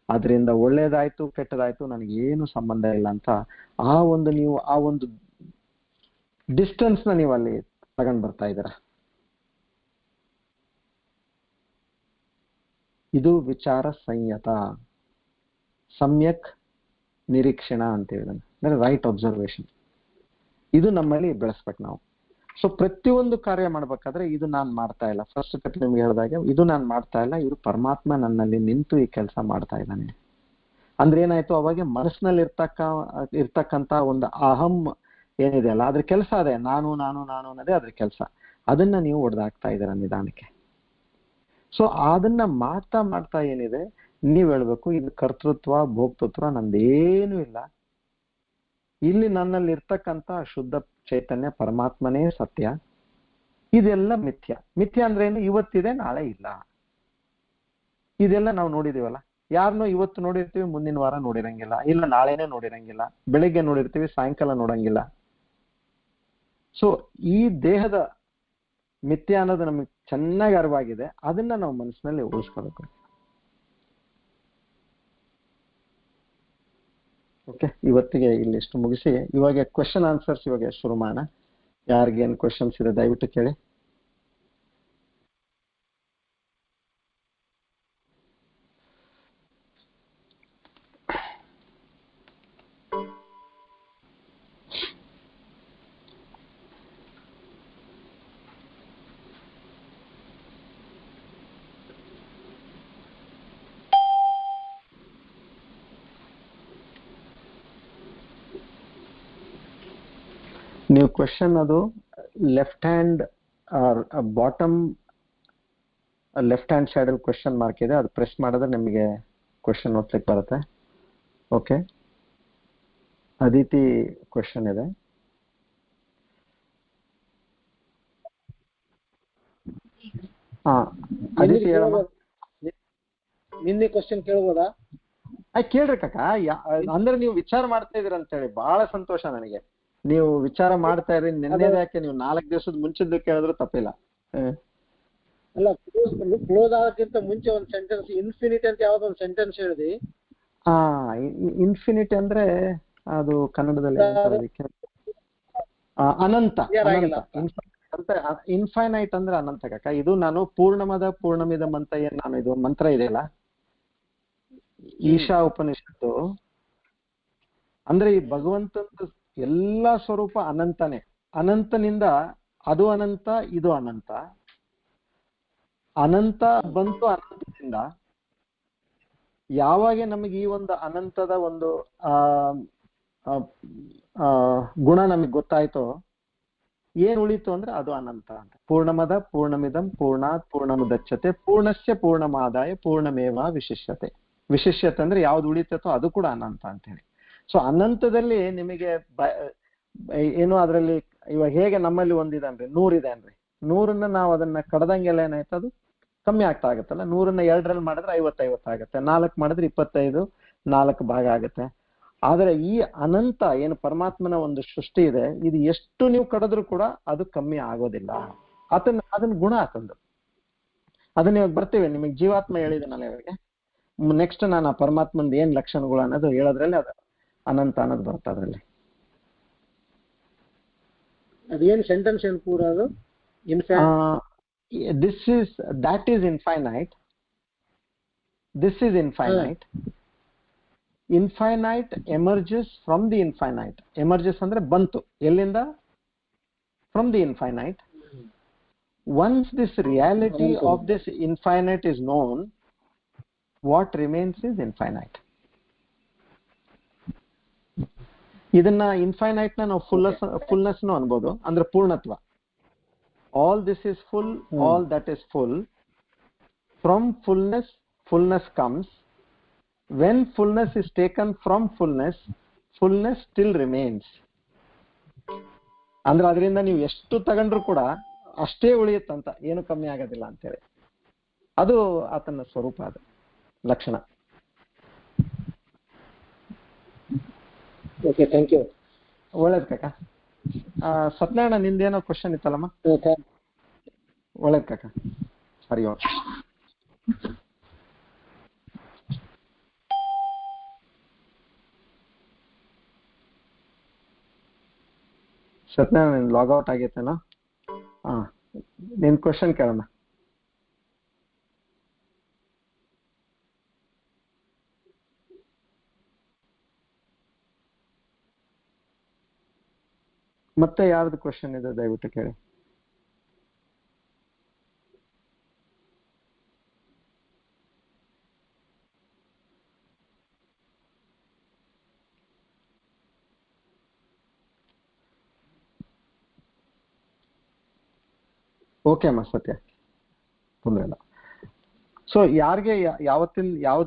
ಅದರಿಂದ ಒಳ್ಳೇದಾಯ್ತು ಕೆಟ್ಟದಾಯ್ತು ನನಗೇನು ಸಂಬಂಧ ಇಲ್ಲ ಅಂತ ನೀವು ಆ ಒಂದು ಡಿಸ್ಟೆನ್ಸ್ ನ ನೀವು ಅಲ್ಲಿ ತಗೊಂಡ್ ಬರ್ತಾ ಇದ್ದೀರಾ. ಇದು ವಿಚಾರ ಸಂಯತ, ಸಮ್ಯಕ್ ನಿರೀಕ್ಷಣ ಅಂತ ಹೇಳಿದ, ಅಂದ್ರೆ ರೈಟ್ ಅಬ್ಸರ್ವೇಷನ್. ಇದು ನಮ್ಮಲ್ಲಿ ಬೆಳೆಸ್ಬೇಕು ನಾವು. ಸೊ ಪ್ರತಿಯೊಂದು ಕಾರ್ಯ ಮಾಡ್ಬೇಕಾದ್ರೆ ಇದು ನಾನು ಮಾಡ್ತಾ ಇಲ್ಲ, ಫಸ್ಟ್ ಸ್ಟೆಪ್ ನಿಮ್ಗೆ ಹೇಳಿದಾಗೆ ಇದು ನಾನು ಮಾಡ್ತಾ ಇಲ್ಲ, ಇದು ಪರಮಾತ್ಮ ನನ್ನಲ್ಲಿ ನಿಂತು ಈ ಕೆಲಸ ಮಾಡ್ತಾ ಇದ್ದಾನೆ ಅಂದ್ರೆ ಏನಾಯ್ತು? ಅವಾಗ ಮನಸ್ಸಿನಲ್ಲಿ ಇರ್ತಕ್ಕಂತ ಒಂದು ಅಹಂ ಏನಿದೆ ಅಲ್ಲ, ಅದ್ರ ಕೆಲಸ ಅದೇ, ನಾನು ನಾನು ನಾನು ಅನ್ನೋದೇ ಅದ್ರ ಕೆಲಸ. ಅದನ್ನ ನೀವು ಒಡೆದಾಕ್ತಾ ಇದ್ದೀರ ನಿಧಾನಕ್ಕೆ. ಸೊ ಅದನ್ನ ಮಾಡ್ತಾ ಮಾಡ್ತಾ ಏನಿದೆ, ನೀವ್ ಹೇಳ್ಬೇಕು, ಇದು ಕರ್ತೃತ್ವ ಭೋಕ್ತೃತ್ವ ನಂದೇನು ಇಲ್ಲ, ಇಲ್ಲಿ ನನ್ನಲ್ಲಿ ಇರ್ತಕ್ಕಂಥ ಶುದ್ಧ ಚೈತನ್ಯ ಪರಮಾತ್ಮನೇ ಸತ್ಯ, ಇದೆಲ್ಲ ಮಿಥ್ಯ. ಮಿಥ್ಯ ಅಂದ್ರೆ ಏನು? ಇವತ್ತಿದೆ ನಾಳೆ ಇಲ್ಲ. ಇದೆಲ್ಲ ನಾವು ನೋಡಿದೀವಲ್ಲ, ಯಾರನ್ನೋ ಇವತ್ತು ನೋಡಿರ್ತೀವಿ, ಮುಂದಿನ ವಾರ ನೋಡಿರಂಗಿಲ್ಲ, ಇಲ್ಲ ನಾಳೆನೇ ನೋಡಿರಂಗಿಲ್ಲ, ಬೆಳಿಗ್ಗೆ ನೋಡಿರ್ತೀವಿ, ಸಾಯಂಕಾಲ ನೋಡಂಗಿಲ್ಲ. ಸೊ ಈ ದೇಹದ ಮಿಥ್ಯ ಅನ್ನೋದು ನಮಗೆ ಚೆನ್ನಾಗಿ ಅರಿವಾಗಿದೆ, ಅದನ್ನ ನಾವು ಮನಸ್ಸಿನಲ್ಲಿ ಉಳಿಸ್ಕೋಬೇಕು. ಓಕೆ, ಇವತ್ತಿಗೆ ಇಲ್ಲಿಷ್ಟು ಮುಗಿಸಿ ಇವಾಗ ಕ್ವೆಶನ್ ಆನ್ಸರ್ಸ್ ಇವಾಗ ಶುರು ಮಾಡೋಣ. ಯಾರಿಗೇನು ಕ್ವೆಶನ್ಸ್ ಇದೆ ದಯವಿಟ್ಟು ಕೇಳಿ. ನೀವು ಕ್ವೆಶನ್ ಅದು left hand bottom left hand side ಅಲ್ಲಿ ಕ್ವೆಶನ್ ಮಾರ್ಕ್ ಇದೆ, ಅದು ಪ್ರೆಸ್ ಮಾಡಿದ್ರೆ ನಿಮಗೆ ಕ್ವೆಶನ್ ಓದ್ಲಿಕ್ಕೆ ಬರುತ್ತೆ. ಓಕೆ, ಅದಿತಿ ಕ್ವೆಶನ್ ಇದೆ. ಹಾ ಅದಿತಿ ಹೇಳಮ್ಮ. ನಿನ್ನೆ ಕ್ವೆಶನ್ ಕೇಳ್ಬೋದಾ? ಕೇಳ್ರಿ ಕಾಕ. ಅಂದ್ರೆ ನೀವು ವಿಚಾರ ಮಾಡ್ತಾ ಇದೀರ ಅಂತ ಹೇಳಿ ಬಹಳ ಸಂತೋಷ ನನಗೆ. ನೀವು ವಿಚಾರ ಮಾಡ್ತಾ ಇರಿ. ನಿನ್ನೆದ ಯಾಕೆ ನೀವು 4 ದಿವಸದ ಮುಂಚಿದ್ದು ಕೇಳಿದ್ರು ತಪ್ಪಿಲ್ಲ. ಅಲ್ಲ, ಕ್ಲೋಸ್ ಆಗೋಕ್ಕಿಂತ ಮುಂಚೆ ಒಂದು ಸೆಂಟೆನ್ಸ್ ಇನ್ಫಿನಿಟಿ ಅಂತ ಯಾವ್ದೋ ಒಂದು ಸೆಂಟೆನ್ಸ್ ಹೇಳಿದಿ. ಇನ್ಫಿನಿಟಿ ಅಂದ್ರೆ ಅದು ಕನ್ನಡದಲ್ಲಿ ಅನಂತ. ಇನ್ಫೈನೈಟ್ ಅಂದ್ರೆ ಅನಂತ ಕಾಕ. ಇದು ನಾನು ಪೂರ್ಣಮದ ಪೂರ್ಣಮಿದಂ ಅಂತ ಏನ್ ನಾನು ಇದು ಮಂತ್ರ ಇದೆಯಲ್ಲ, ಈಶಾ ಉಪನಿಷತ್ತು, ಅಂದ್ರೆ ಈ ಭಗವಂತನ ಎಲ್ಲಾ ಸ್ವರೂಪ ಅನಂತನೇ. ಅನಂತನಿಂದ ಅದು ಅನಂತ, ಇದು ಅನಂತ. ಅನಂತ ಬಂತು ಅನಂತದಿಂದ. ಯಾವಾಗ ನಮಗೆ ಈ ಒಂದು ಅನಂತದ ಒಂದು ಗುಣ ನಮಗೆ ಗೊತ್ತಾಯ್ತೋ, ಏನ್ ಉಳಿತು ಅಂದ್ರೆ ಅದು ಅನಂತ ಅಂತ. ಪೂರ್ಣಮದ ಪೂರ್ಣಮಿದಂ ಪೂರ್ಣಾತ್ ಪೂರ್ಣಮುದಚ್ಯತೆ ಪೂರ್ಣಸ್ಯ ಪೂರ್ಣಮಾದಾಯ ಪೂರ್ಣಮೇವ ವಿಶಿಷ್ಯತೆ. ವಿಶಿಷ್ಯತೆ ಅಂದ್ರೆ ಯಾವ್ದು ಉಳಿತೈತೋ ಅದು ಕೂಡ ಅನಂತ ಅಂತ ಹೇಳಿ. ಸೊ ಅನಂತದಲ್ಲಿ ನಿಮಗೆ ಏನು ಅದರಲ್ಲಿ ಇವಾಗ ಹೇಗೆ ನಮ್ಮಲ್ಲಿ ಒಂದಿದೆ ಅನ್ರಿ, 100 ಇದೆ ಅನ್ರಿ. 100ನ್ನ ನಾವು ಅದನ್ನ ಕಡ್ದಂಗೆಲ್ಲ ಏನಾಯ್ತು, ಅದು ಕಮ್ಮಿ ಆಗ್ತಾ ಆಗತ್ತಲ್ಲ. 100ನ್ನ 2ರಲ್ಲಿ ಮಾಡಿದ್ರೆ 50 ಆಗುತ್ತೆ, 4 ಮಾಡಿದ್ರೆ 25, 4 ಭಾಗ ಆಗುತ್ತೆ. ಆದ್ರೆ ಈ ಅನಂತ ಏನು ಪರಮಾತ್ಮನ ಒಂದು ಸೃಷ್ಟಿ ಇದೆ, ಇದು ಎಷ್ಟು ನೀವು ಕಡಿದ್ರು ಕೂಡ ಅದು ಕಮ್ಮಿ ಆಗೋದಿಲ್ಲ. ಅದನ್ನ ಗುಣ ಆತಂದು. ಅದನ್ನ ಇವಾಗ ಬರ್ತೀವಿ, ನಿಮಗೆ ಜೀವಾತ್ಮ ಹೇಳಿದನಲ್ಲ ಇವಾಗ. ನೆಕ್ಸ್ಟ್ ನಾನು ಆ ಪರಮಾತ್ಮಂದು ಏನ್ ಲಕ್ಷಣಗಳು ಅನ್ನೋದು ಹೇಳೋದ್ರಲ್ಲಿ ಅದು ಅನಂತ ಅನ್ನೋದು ಬರುತ್ತೆ ಅದರಲ್ಲಿ. ಅದೇನು ಸೆಂಟೆನ್ಸ್ ಏನು ಪೂರ ಅದು? that is infinite. This is infinite. Infinite emerges from the infinite. Emerges ಅಂದ್ರೆ ಬಂತು ಎಲ್ಲಿಂದ? From the infinite. Once this reality of this infinite is known, what remains is infinite. ಇದನ್ನ ಇನ್ಫೈನೈಟ್ ನ ನಾವು ಫುಲ್ನೆಸ್ ಅನ್ಬೋದು, ಅಂದ್ರೆ ಪೂರ್ಣತ್ವ. All this is full, all that is full. From fullness comes. When fullness is taken from fullness still remains. ಅಂದ್ರೆ ಅದರಿಂದ ನೀವು ಎಷ್ಟು ತಗೊಂಡ್ರು ಕೂಡ ಅಷ್ಟೇ ಉಳಿಯುತ್ತಂತ, ಏನು ಕಮ್ಮಿ ಆಗೋದಿಲ್ಲ ಅಂತೇಳಿ. ಅದು ಆತನ ಸ್ವರೂಪ, ಅದು ಲಕ್ಷಣ. Okay, thank you. ಒಳ್ಳೇದು ಕಾಕ. ಸತ್ಯನಾರಾಯಣ, ನಿಂದೇನೋ ಕ್ವಶನ್ ಇತ್ತಲ್ಲಮ್ಮ? ಒಳ್ಳೇದು ಕಾಕ. ಹರಿ ಓಂ. ಸತ್ಯನಾರಾಯಣ ಲಾಗೌಟ್ ಆಗೈತೇನೋ? ನಿನ್ ಕ್ವಶನ್ ಕೇಳೋಣ. ಮತ್ತೆ ಯಾರ್ದು ಕ್ವಶನ್ ಇದೆ ದಯವಿಟ್ಟು ಕೇಳಿ. ಓಕೆ ಅಮ್ಮ, ಸತ್ಯ ತೊಂದರೆ ಇಲ್ಲ. ಸೊ ಯಾರಿಗೆ ಯಾವ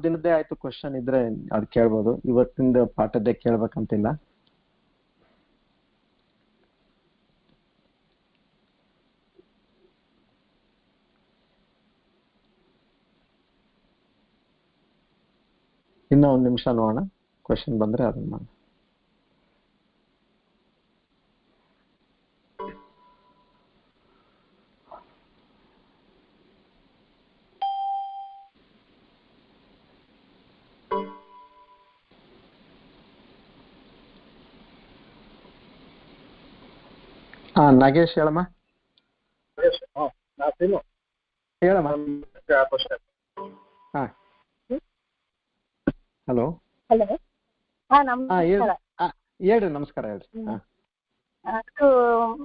ದಿನದ್ದೇ ಆಯ್ತು ಕ್ವಶನ್ ಇದ್ರೆ ಅದು ಕೇಳ್ಬೋದು. ಇವತ್ತಿಂದ ಪಾಠದ್ದೇ ಕೇಳ್ಬೇಕಂತಿಲ್ಲ. ಇನ್ನೂ 1 ನಿಮಿಷ ನೋಡೋಣ, ಕ್ವಶನ್ ಬಂದ್ರೆ ಅದನ್ನ ಮಾಡಿ. ನಾಗೇಶ್ ಹೇಳಮ್ಮ. ಹೇಳಮ್ಮ. ಹಲೋ. ಹೇಳ್ರಿ. ನಮಸ್ಕಾರ, ಹೇಳ್ರಿ. ಅದು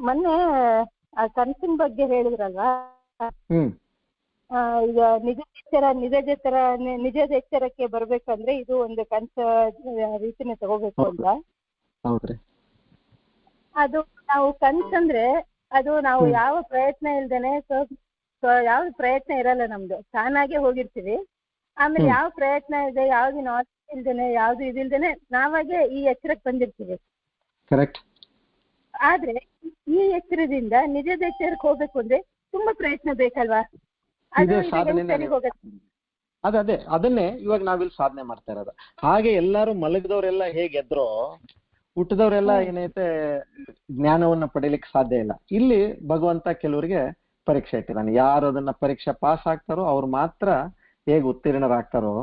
ಮೊನ್ನೆ ಕನಸಿನ ಬಗ್ಗೆ ಹೇಳಿದ್ರಲ್ವಾ? ಈಗ ನಿಜದ ಎಚ್ಚರಕ್ಕೆ ಬರ್ಬೇಕಂದ್ರೆ ಇದು ಒಂದು ಕನಸ ರೀತಿನೇ ತಗೋಬೇಕು ಅಂತ. ಹೌದ್ರಿ. ಅದು ನಾವು ಕನ್ಸಂದ್ರೆ ಅದು ನಾವು ಯಾವ ಪ್ರಯತ್ನ ಇಲ್ದೇನೆ ಯಾವ ಪ್ರಯತ್ನ ಇರಲ್ಲ ನಮ್ದು, ತಾನಾಗೆ ಹೋಗಿರ್ತೀವಿ. ಆಮೇಲೆ ಯಾವ ಪ್ರಯತ್ನ ಇದೆ, ಯಾವ್ದು ನಾಲೆಜ್ ಇಲ್ದೇನೆ, ಯಾವ್ದು ಇದಿಲ್ದೇನೆ ನಾವಾಗೆ ಈ ಎಚ್ಚರಕ್ಕೆ ಬಂದಿರ್ತೀವಿ. ಕರೆಕ್ಟ್. ಆದ್ರೆ ಈ ಎಚ್ಚರದಿಂದ ನಿಜದ ಎಚ್ಚರಕ್ಕೆ ಹೋಗ್ಬೇಕು ಅಂದ್ರೆ ತುಂಬಾ ಪ್ರಯತ್ನ ಬೇಕಲ್ವಾ? ಅದು ಸರಿ ಹೋಗುತ್ತೆ. ಅದೇ ಅದನ್ನೇ ಇವಾಗ ನಾವಿಲ್ಲಿ ಸಾಧನೆ ಮಾಡ್ತಾ ಇರೋದು. ಹಾಗೆ ಎಲ್ಲಾರು ಮಲಗಿದವರೆಲ್ಲ ಹೇಗೆದ್ರೋ ಹುಟ್ಟಿದವರೆಲ್ಲ ಏನೈತೆ ಜ್ಞಾನವನ್ನ ಪಡೀಲಿಕ್ಕೆ ಸಾಧ್ಯ ಇಲ್ಲ. ಇಲ್ಲಿ ಭಗವಂತ ಕೆಲವರಿಗೆ ಪರೀಕ್ಷೆ ಇಟ್ಟಿದ್ದಾನೆ. ಯಾರು ಅದನ್ನ ಪರೀಕ್ಷೆ ಪಾಸ್ ಆಗ್ತಾರೋ ಅವ್ರು ಮಾತ್ರ ಹೇಗೆ ಉತ್ತೀರ್ಣರಾಗ್ತಾರೋ,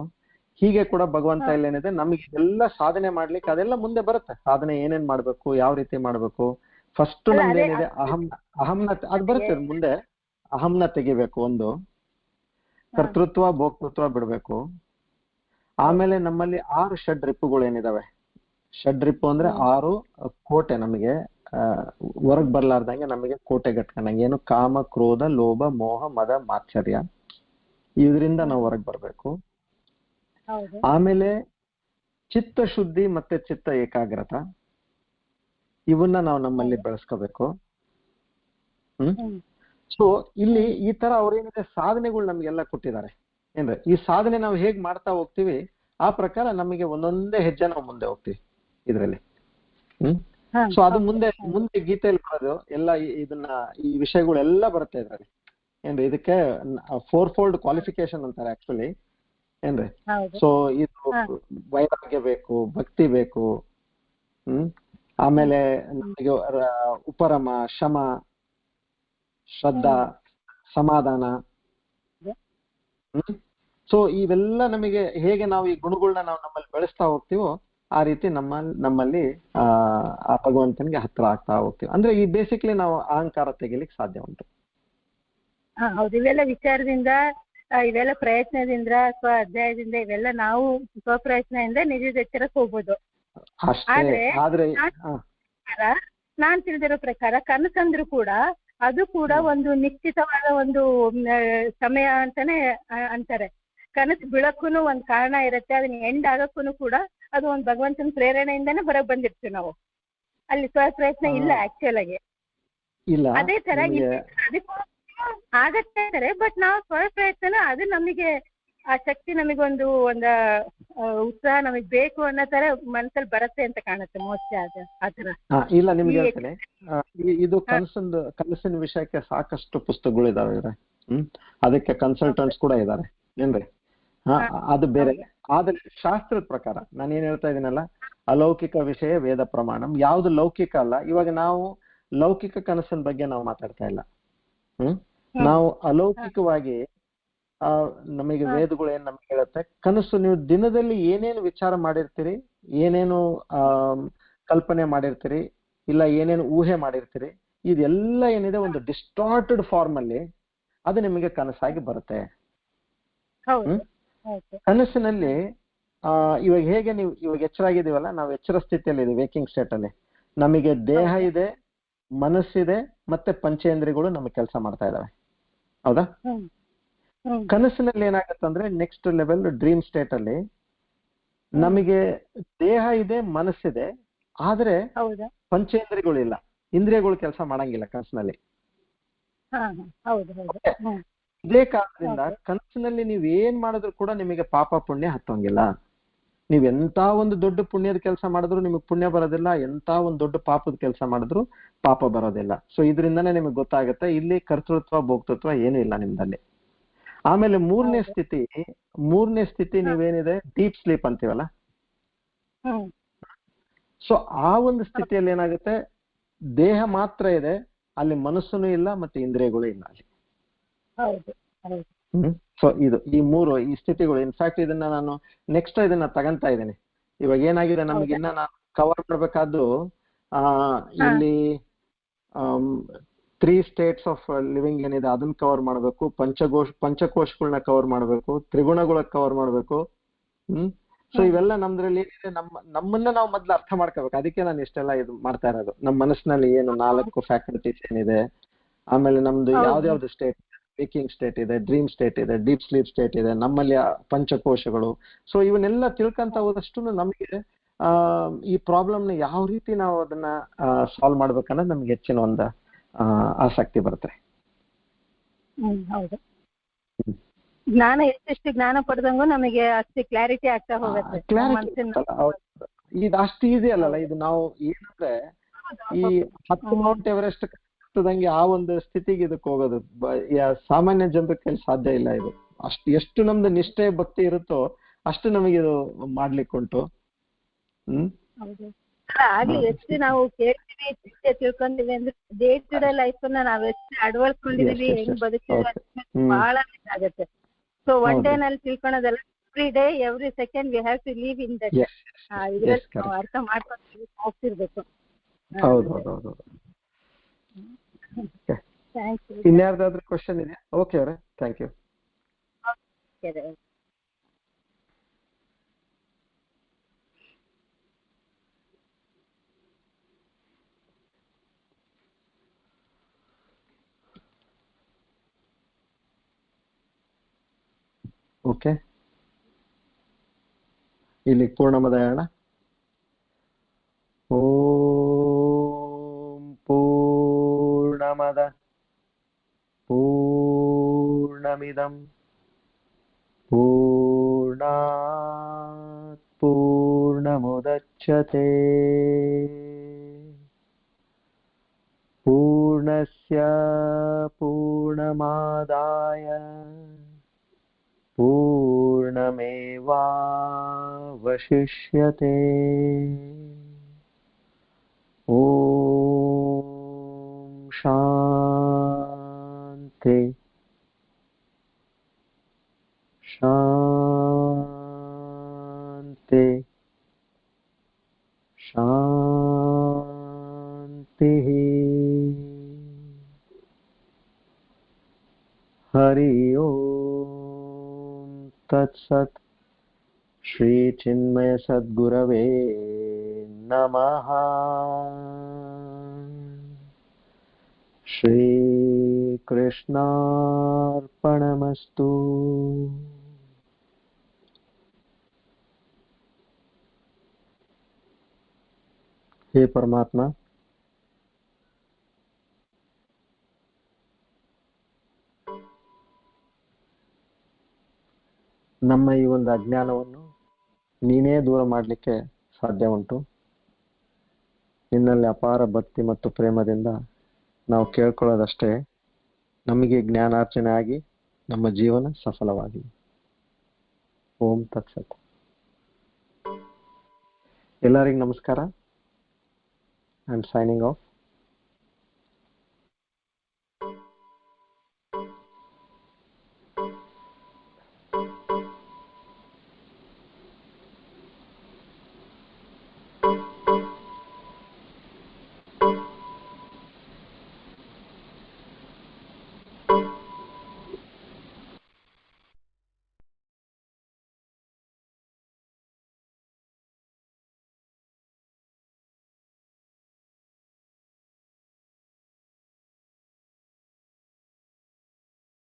ಹೀಗೆ ಕೂಡ ಭಗವಂತ ಇಲ್ಲೇನಿದೆ ನಮಗೆ ಎಲ್ಲ ಸಾಧನೆ ಮಾಡ್ಲಿಕ್ಕೆ ಅದೆಲ್ಲ ಮುಂದೆ ಬರುತ್ತೆ. ಸಾಧನೆ ಏನೇನ್ ಮಾಡ್ಬೇಕು, ಯಾವ ರೀತಿ ಮಾಡ್ಬೇಕು. ಫಸ್ಟ್ ನಮ್ದೇನಿದೆ ಅಹಂನ ಅದು ಬರುತ್ತೆ ಮುಂದೆ. ಅಹಂನ ತೆಗಿಬೇಕು, ಒಂದು ಕರ್ತೃತ್ವ ಭೋಕ್ತೃತ್ವ ಬಿಡ್ಬೇಕು. ಆಮೇಲೆ ನಮ್ಮಲ್ಲಿ 6 ಷಡ್ರಿಪುಗಳು ಏನಿದಾವೆ. ಷಡ್ರಿಪು ಅಂದ್ರೆ 6 ಕೋಟೆ, ನಮಗೆ ಹೊರಗ್ ಬರ್ಲಾರ್ದಂಗೆ ನಮಗೆ ಕೋಟೆ ಗಟ್ಕೊಂಡಂಗೆ. ಏನು ಕಾಮ, ಕ್ರೋಧ, ಲೋಭ, ಮೋಹ, ಮದ, ಮಾತ್ಸರ್ಯ, ಇದರಿಂದ ನಾವು ಹೊರಗ್ ಬರ್ಬೇಕು. ಆಮೇಲೆ ಚಿತ್ತ ಶುದ್ಧಿ ಮತ್ತೆ ಚಿತ್ತ ಏಕಾಗ್ರತ, ಇವನ್ನ ನಾವು ನಮ್ಮಲ್ಲಿ ಬೆಳೆಸ್ಕೋಬೇಕು. ಸೊ ಇಲ್ಲಿ ಈ ತರ ಅವ್ರೇನಿದೆ ಸಾಧನೆಗಳು ನಮ್ಗೆಲ್ಲ ಕೊಟ್ಟಿದ್ದಾರೆ. ಏನ್ರೆ ಈ ಸಾಧನೆ ನಾವು ಹೇಗ್ ಮಾಡ್ತಾ ಹೋಗ್ತೀವಿ ಆ ಪ್ರಕಾರ ನಮಗೆ ಒಂದೊಂದೇ ಹೆಜ್ಜೆ ನಾವು ಮುಂದೆ ಹೋಗ್ತೀವಿ ಇದ್ರಲ್ಲಿ. ಸೊ ಅದು ಮುಂದೆ ಗೀತೆಯಲ್ಲಿ ಬರೋದು ಎಲ್ಲ ಇದನ್ನ ಈ ವಿಷಯಗಳೆಲ್ಲ ಬರುತ್ತೆ ಇದ್ರಲ್ಲಿ. ಏನ್ರಿ ಇದಕ್ಕೆ 4-fold ಕ್ವಾಲಿಫಿಕೇಶನ್ ಅಂತಾರೆ ಆಕ್ಚುಲಿ. ಏನ್ರಿ ಸೊ ಇದು ವೈರಾಗ್ಯ ಬೇಕು, ಭಕ್ತಿ ಬೇಕು, ಆಮೇಲೆ ನಮಗೆ ಉಪರಮ, ಶಮ, ಶ್ರದ್ಧಾ, ಸಮಾಧಾನ. ಸೊ ಇವೆಲ್ಲ ನಮಗೆ ಹೇಗೆ ನಾವು ಈ ಗುಣಗಳನ್ನ ನಾವು ನಮ್ಮಲ್ಲಿ ಬೆಳೆಸ್ತಾ ಹೋಗ್ತೀವೋ ಆ ರೀತಿ ನಮ್ಮಲ್ಲಿ ಆ ಭಗವಂತನಿಗೆ ಹತ್ರ ಆಗ್ತಾ ಹೋಗ್ತೀವಿ. ಅಂದ್ರೆ ಈ ಬೇಸಿಕ್ಲಿ ನಾವು ಅಹಂಕಾರ ತೆಗಿಲಿಕ್ಕೆ ಸಾಧ್ಯ ಉಂಟು. ಹೌದು. ಇವೆಲ್ಲ ವಿಚಾರದಿಂದ, ಇವೆಲ್ಲ ಪ್ರಯತ್ನದಿಂದ, ಅಧ್ಯಾಯದಿಂದ ಇವೆಲ್ಲ ನಾವು ಸ್ವಪ್ರಯತ್ನದಿಂದ ನಿಜದ ಎಚ್ಚರಕ್ಕೆ ಹೋಗ್ಬೋದು. ಆದ್ರೆ ನಾನ್ ತಿಳಿದಿರೋ ಪ್ರಕಾರ ಕನಸಂದ್ರು ಕೂಡ ಅದು ಕೂಡ ಒಂದು ನಿಶ್ಚಿತವಾದ ಒಂದು ಸಮಯ ಅಂತಾನೆ ಅಂತಾರೆ. ಕನಸು ಬೀಳಕ್ಕೂನು ಒಂದ್ ಕಾರಣ ಇರುತ್ತೆ, ಅದನ್ನ ಎಂಡ್ ಆಗಕ್ಕೂನು ಕೂಡ ಅದು ಒಂದು ಭಗವಂತನ ಪ್ರೇರಣೆಯಿಂದಾನೇ ಹೊರಗೆ ಬಂದಿರ್ತೀವಿ ನಾವು. ಅಲ್ಲಿ ಸ್ವಪ್ರಯತ್ನ ಇಲ್ಲ ಆಕ್ಚುಲ್ ಆಗಿ. ಅದೇ ತರ ಅದಕ್ಕೂ ಆಗತ್ತೆ ಇದ್ದಾರೆ. ಬಟ್ ನಾವು ಸ್ವಪ್ರಯತ್ನ ಅದು ನಮಗೆ ಆ ಶಕ್ತಿ ನಮಗೊಂದು ಉತ್ಸಾಹ ನಮಗ್ ಬೇಕು ಅನ್ನೋ ತರ ಮನಸ್ಸಲ್ಲಿ ಬರುತ್ತೆ ಅಂತ ಕಾಣುತ್ತೆ ಮೋಸ್ಟ್ಲಿ. ಆತರ ಇಲ್ಲ ನಿಮ್ಗೆ ಹೇಳ್ತೇನೆ, ಇದು ಕನಸಿನ ವಿಷಯಕ್ಕೆ ಸಾಕಷ್ಟು ಪುಸ್ತಕಗಳಿದಾವೆ. ಅದಕ್ಕೆ ಕನ್ಸಲ್ಟೆಂಟ್ಸ್ ಕೂಡ ಇದ್ದಾರೆ. ಏನ್ರಿ ಅದು ಬೇರೆ. ಆದ್ರೆ ಶಾಸ್ತ್ರದ ಪ್ರಕಾರ ನಾನು ಏನ್ ಹೇಳ್ತಾ ಇದೀನಲ್ಲ, ಅಲೌಕಿಕ ವಿಷಯ ವೇದ ಪ್ರಮಾಣಂ. ಯಾವ್ದು ಲೌಕಿಕ ಅಲ್ಲ. ಇವಾಗ ನಾವು ಲೌಕಿಕ ಕನಸಿನ ಬಗ್ಗೆ ನಾವು ಮಾತಾಡ್ತಾ ಇಲ್ಲ. ನಾವು ಅಲೌಕಿಕವಾಗಿ ನಮಗೆ ವೇದಗಳು ಏನ್ ನಮ್ಗೆ ಹೇಳುತ್ತೆ, ಕನಸು ನೀವು ದಿನದಲ್ಲಿ ಏನೇನು ವಿಚಾರ ಮಾಡಿರ್ತೀರಿ, ಏನೇನು ಕಲ್ಪನೆ ಮಾಡಿರ್ತೀರಿ, ಇಲ್ಲ ಏನೇನು ಊಹೆ ಮಾಡಿರ್ತೀರಿ, ಇದೆಲ್ಲ ಏನಿದೆ ಒಂದು ಡಿಸ್ಟಾರ್ಟೆಡ್ ಫಾರ್ಮ್ ಅಲ್ಲಿ ಅದು ನಿಮಗೆ ಕನಸಾಗಿ ಬರುತ್ತೆ. ಕನಸಿನಲ್ಲಿ ಇವಾಗ ಹೇಗೆ ನೀವು ಇವಾಗ ಎಚ್ಚರಾಗಿದ್ದೀವಲ್ಲ, ನಾವು ಎಚ್ಚರ ಸ್ಥಿತಿಯಲ್ಲಿ ಇದೆ, ವೇಕಿಂಗ್ ಸ್ಟೇಟ್ ಅಲ್ಲಿ. ನಮಗೆ ದೇಹ ಇದೆ, ಮನಸ್ಸಿದೆ, ಮತ್ತೆ ಪಂಚೇಂದ್ರಿಯಗಳು ನಮಗೆ ಕೆಲಸ ಮಾಡ್ತಾ ಇದಾವೆ. ಹೌದಾ? ಕನಸಿನಲ್ಲಿ ಏನಾಗತ್ತಂದ್ರೆ ನೆಕ್ಸ್ಟ್ ಲೆವೆಲ್ ಡ್ರೀಮ್ ಸ್ಟೇಟ್ ಅಲ್ಲಿ ನಮಗೆ ದೇಹ ಇದೆ, ಮನಸ್ಸಿದೆ, ಆದ್ರೆ ಪಂಚೇಂದ್ರಿಯಗಳು ಇಲ್ಲ, ಇಂದ್ರಿಯಗಳು ಕೆಲಸ ಮಾಡಂಗಿಲ್ಲ ಕನಸಿನಲ್ಲಿ. ಇದೇ ಕಾರಣದಿಂದ ಕನಸಿನಲ್ಲಿ ನೀವ್ ಏನ್ ಮಾಡಿದ್ರು ಕೂಡ ನಿಮಗೆ ಪಾಪ ಪುಣ್ಯ ಹತ್ತೋಂಗಿಲ್ಲ. ನೀವ್ ಎಂತ ಒಂದು ದೊಡ್ಡ ಪುಣ್ಯದ ಕೆಲಸ ಮಾಡಿದ್ರು ನಿಮಗೆ ಪುಣ್ಯ ಬರೋದಿಲ್ಲ, ಎಂತ ಒಂದು ದೊಡ್ಡ ಪಾಪದ ಕೆಲಸ ಮಾಡಿದ್ರು ಪಾಪ ಬರೋದಿಲ್ಲ. ಸೊ ಇದರಿಂದಾನೇ ನಿಮಗೆ ಗೊತ್ತಾಗುತ್ತೆ ಇಲ್ಲಿ ಕರ್ತೃತ್ವ ಭೋಕ್ತೃತ್ವ ಏನೂ ಇಲ್ಲ ನಿಮ್ದಲ್ಲಿ. ಆಮೇಲೆ ಮೂರನೇ ಸ್ಥಿತಿ ನೀವೇನಿದೆ ಡೀಪ್ ಸ್ಲೀಪ್ ಅಂತೀವಲ್ಲ, ಸೊ ಆ ಒಂದು ಸ್ಥಿತಿಯಲ್ಲಿ ಏನಾಗುತ್ತೆ, ದೇಹ ಮಾತ್ರ ಇದೆ, ಅಲ್ಲಿ ಮನಸ್ಸುನು ಇಲ್ಲ, ಮತ್ತೆ ಇಂದ್ರಿಯಗಳು ಇಲ್ಲ ಅಲ್ಲಿ. ಸೊ ಈ ಸ್ಥಿತಿಗಳು ಇನ್ಫ್ಯಾಕ್ಟ್ ಇದನ್ನ ನಾನು ನೆಕ್ಸ್ಟ್ ಇದನ್ನ ತಗಂತಾ ಇದ್ದೇನೆ. ಇವಾಗ ಏನಾಗಿದೆ ನಮ್ಗೆ ಇನ್ನ ನಾನು ಕವರ್ ಮಾಡ್ಬೇಕಾದ್ದು ಇಲ್ಲಿ 3 states ಆಫ್ ಲಿವಿಂಗ್ ಏನಿದೆ ಅದನ್ನ ಕವರ್ ಮಾಡ್ಬೇಕು, ಪಂಚಕೋಶಗಳನ್ನ ಕವರ್ ಮಾಡ್ಬೇಕು, ತ್ರಿಗುಣಗಳ ಕವರ್ ಮಾಡ್ಬೇಕು. ಸೊ ಇವೆಲ್ಲ ನಮ್ದ್ರಲ್ಲಿ ಏನಿದೆ, ನಮ್ಮನ್ನ ನಾವು ಮೊದ್ಲು ಅರ್ಥ ಮಾಡ್ಕೋಬೇಕು. ಅದಕ್ಕೆ ನಾನು ಇಷ್ಟೆಲ್ಲ ಇದು ಮಾಡ್ತಾ ಇರೋದು. ನಮ್ಮ ಮನಸ್ಸಿನಲ್ಲಿ ಏನು 4 ಫ್ಯಾಕಲ್ಟೀಸ್ ಏನಿದೆ, ಆಮೇಲೆ ನಮ್ದು ಯಾವ್ದಾವ್ದು ಸ್ಟೇಟ್, ವೇಕಿಂಗ್ ಸ್ಟೇಟ್ ಇದೆ, ಡ್ರೀಮ್ ಸ್ಟೇಟ್ ಇದೆ, ಡೀಪ್ ಸ್ಲೀಪ್ ಸ್ಟೇಟ್ ಇದೆ, ನಮ್ಮಲ್ಲಿ ಪಂಚಕೋಶಗಳು. ಸೊ ಇವನ್ನೆಲ್ಲ ತಿಳ್ಕೊಂತ ಹೋದಷ್ಟು ನಮಗೆ ಈ ಪ್ರಾಬ್ಲಮ್ನ ಯಾವ ರೀತಿ ನಾವು ಅದನ್ನ ಸಾಲ್ವ್ ಮಾಡ್ಬೇಕನ್ನೋದು ನಮ್ಗೆ ಹೆಚ್ಚಿನ ಒಂದು ಆಸಕ್ತಿ ಬರುತ್ತೆ. ಹೌದು. ಜ್ಞಾನ ಎಷ್ಟೆಷ್ಟು ಜ್ಞಾನ ಪಡೆದಂಗೂ ನಮಗೆ ಅಷ್ಟು ಕ್ಲಾರಿಟಿ ಆಗ್ತಾ ಹೋಗುತ್ತೆ. ಇದು ಅಷ್ಟು ಈಸಿ ಅಲ್ಲಲ್ಲ. ಇದು ನಾವು ಏನಂದ್ರೆ ಈ 10 ಮೌಂಟ್ ಎವರೆಸ್ಟ್ ಹತ್ತದಂಗೆ ಆ ಒಂದು ಸ್ಥಿತಿಗೆ ಇದಕ್ಕೆ ಹೋಗೋದು ಸಾಮಾನ್ಯ ಜನರ ಕೈಲಿ ಸಾಧ್ಯ ಇಲ್ಲ. ಇದು ಎಷ್ಟು ನಮ್ದು ನಿಷ್ಠೆ ಭಕ್ತಿ ಇರುತ್ತೋ ಅಷ್ಟು ನಮಗೆ ಇದು ಮಾಡ್ಲಿಕ್ಕೆ ಉಂಟು. ಆಗ್ಲಿ ಎಷ್ಟು ನಾವು ಕೇಳ್ತೀವಿ, ತಿಳ್ಕೊಂತೀವಿ ಅಂದ್ರೆ ಡೇ ಟು ಡೇ ಲೈಫ್ ಅನ್ನ ನಾವ್ ಎಷ್ಟು ಅಳವಡಿಸ್ಕೊಂಡಿದೀವಿ, ಹೆಂಗ್ ಬದುಕ್ತೀವಿ ಬಹಳ ಆಗುತ್ತೆ. ಸೊ ಒನ್ ಡೇ ನಲ್ಲಿ ತಿಳ್ಕೊಳೋದಲ್ಲ, every day every second we have to live in that. ಇದ್ರಲ್ಲಿ ನಾವು ಅರ್ಥ ಮಾಡ್ಕೊಂಡು ಹೋಗ್ತಿರ್ಬೇಕು. ಹೌದು. ಇನ್ಯಾರ್ದಾದ್ರೂ ಕ್ವಶನ್ ಇದೆಯಾ? ಓಕೆ ಅವರೇ, ಥ್ಯಾಂಕ್ ಯು. ಓಕೆ, ಇಲ್ಲಿ ಪೂರ್ಣಮದಾಯಣ. ಓಂ ಪೂರ್ಣಮದ ಪೂರ್ಣಮಿದಂ ಪೂರ್ಣಾತ್ ಪೂರ್ಣಮುದಚ್ಯತೆ ಪೂರ್ಣಸ್ಯ ಪೂರ್ಣಮಾದಾಯ ಪೂರ್ಣಮೇವಾವಶಿಷ್ಯತೆ. ಓಂ ಶಾಂತಿ ಶಾಂತಿ ಶಾಂತಿ. ಹರಿ ಓಂ ತತ್ಸತ್. ಶ್ರೀ ಚಿನ್ಮಯ ಸದ್ಗುರವೇ ನಮಃ. ಶ್ರೀ ಕೃಷ್ಣಾರ್ಪಣಮಸ್ತು. ಹೇ ಪರಮಾತ್ಮ, ನಮ್ಮ ಈ ಒಂದು ಅಜ್ಞಾನವನ್ನು ನೀನೇ ದೂರ ಮಾಡಲಿಕ್ಕೆ ಸಾಧ್ಯ ಉಂಟು. ನಿನ್ನಲ್ಲಿ ಅಪಾರ ಭಕ್ತಿ ಮತ್ತು ಪ್ರೇಮದಿಂದ ನಾವು ಕೇಳ್ಕೊಳ್ಳೋದಷ್ಟೇ, ನಮಗೆ ಜ್ಞಾನಾರ್ಜನೆ ಆಗಿ ನಮ್ಮ ಜೀವನ ಸಫಲವಾಗಿ. ಓಂ ತತ್ಸತ್. ಎಲ್ಲರಿಗೂ ನಮಸ್ಕಾರ. I am signing off.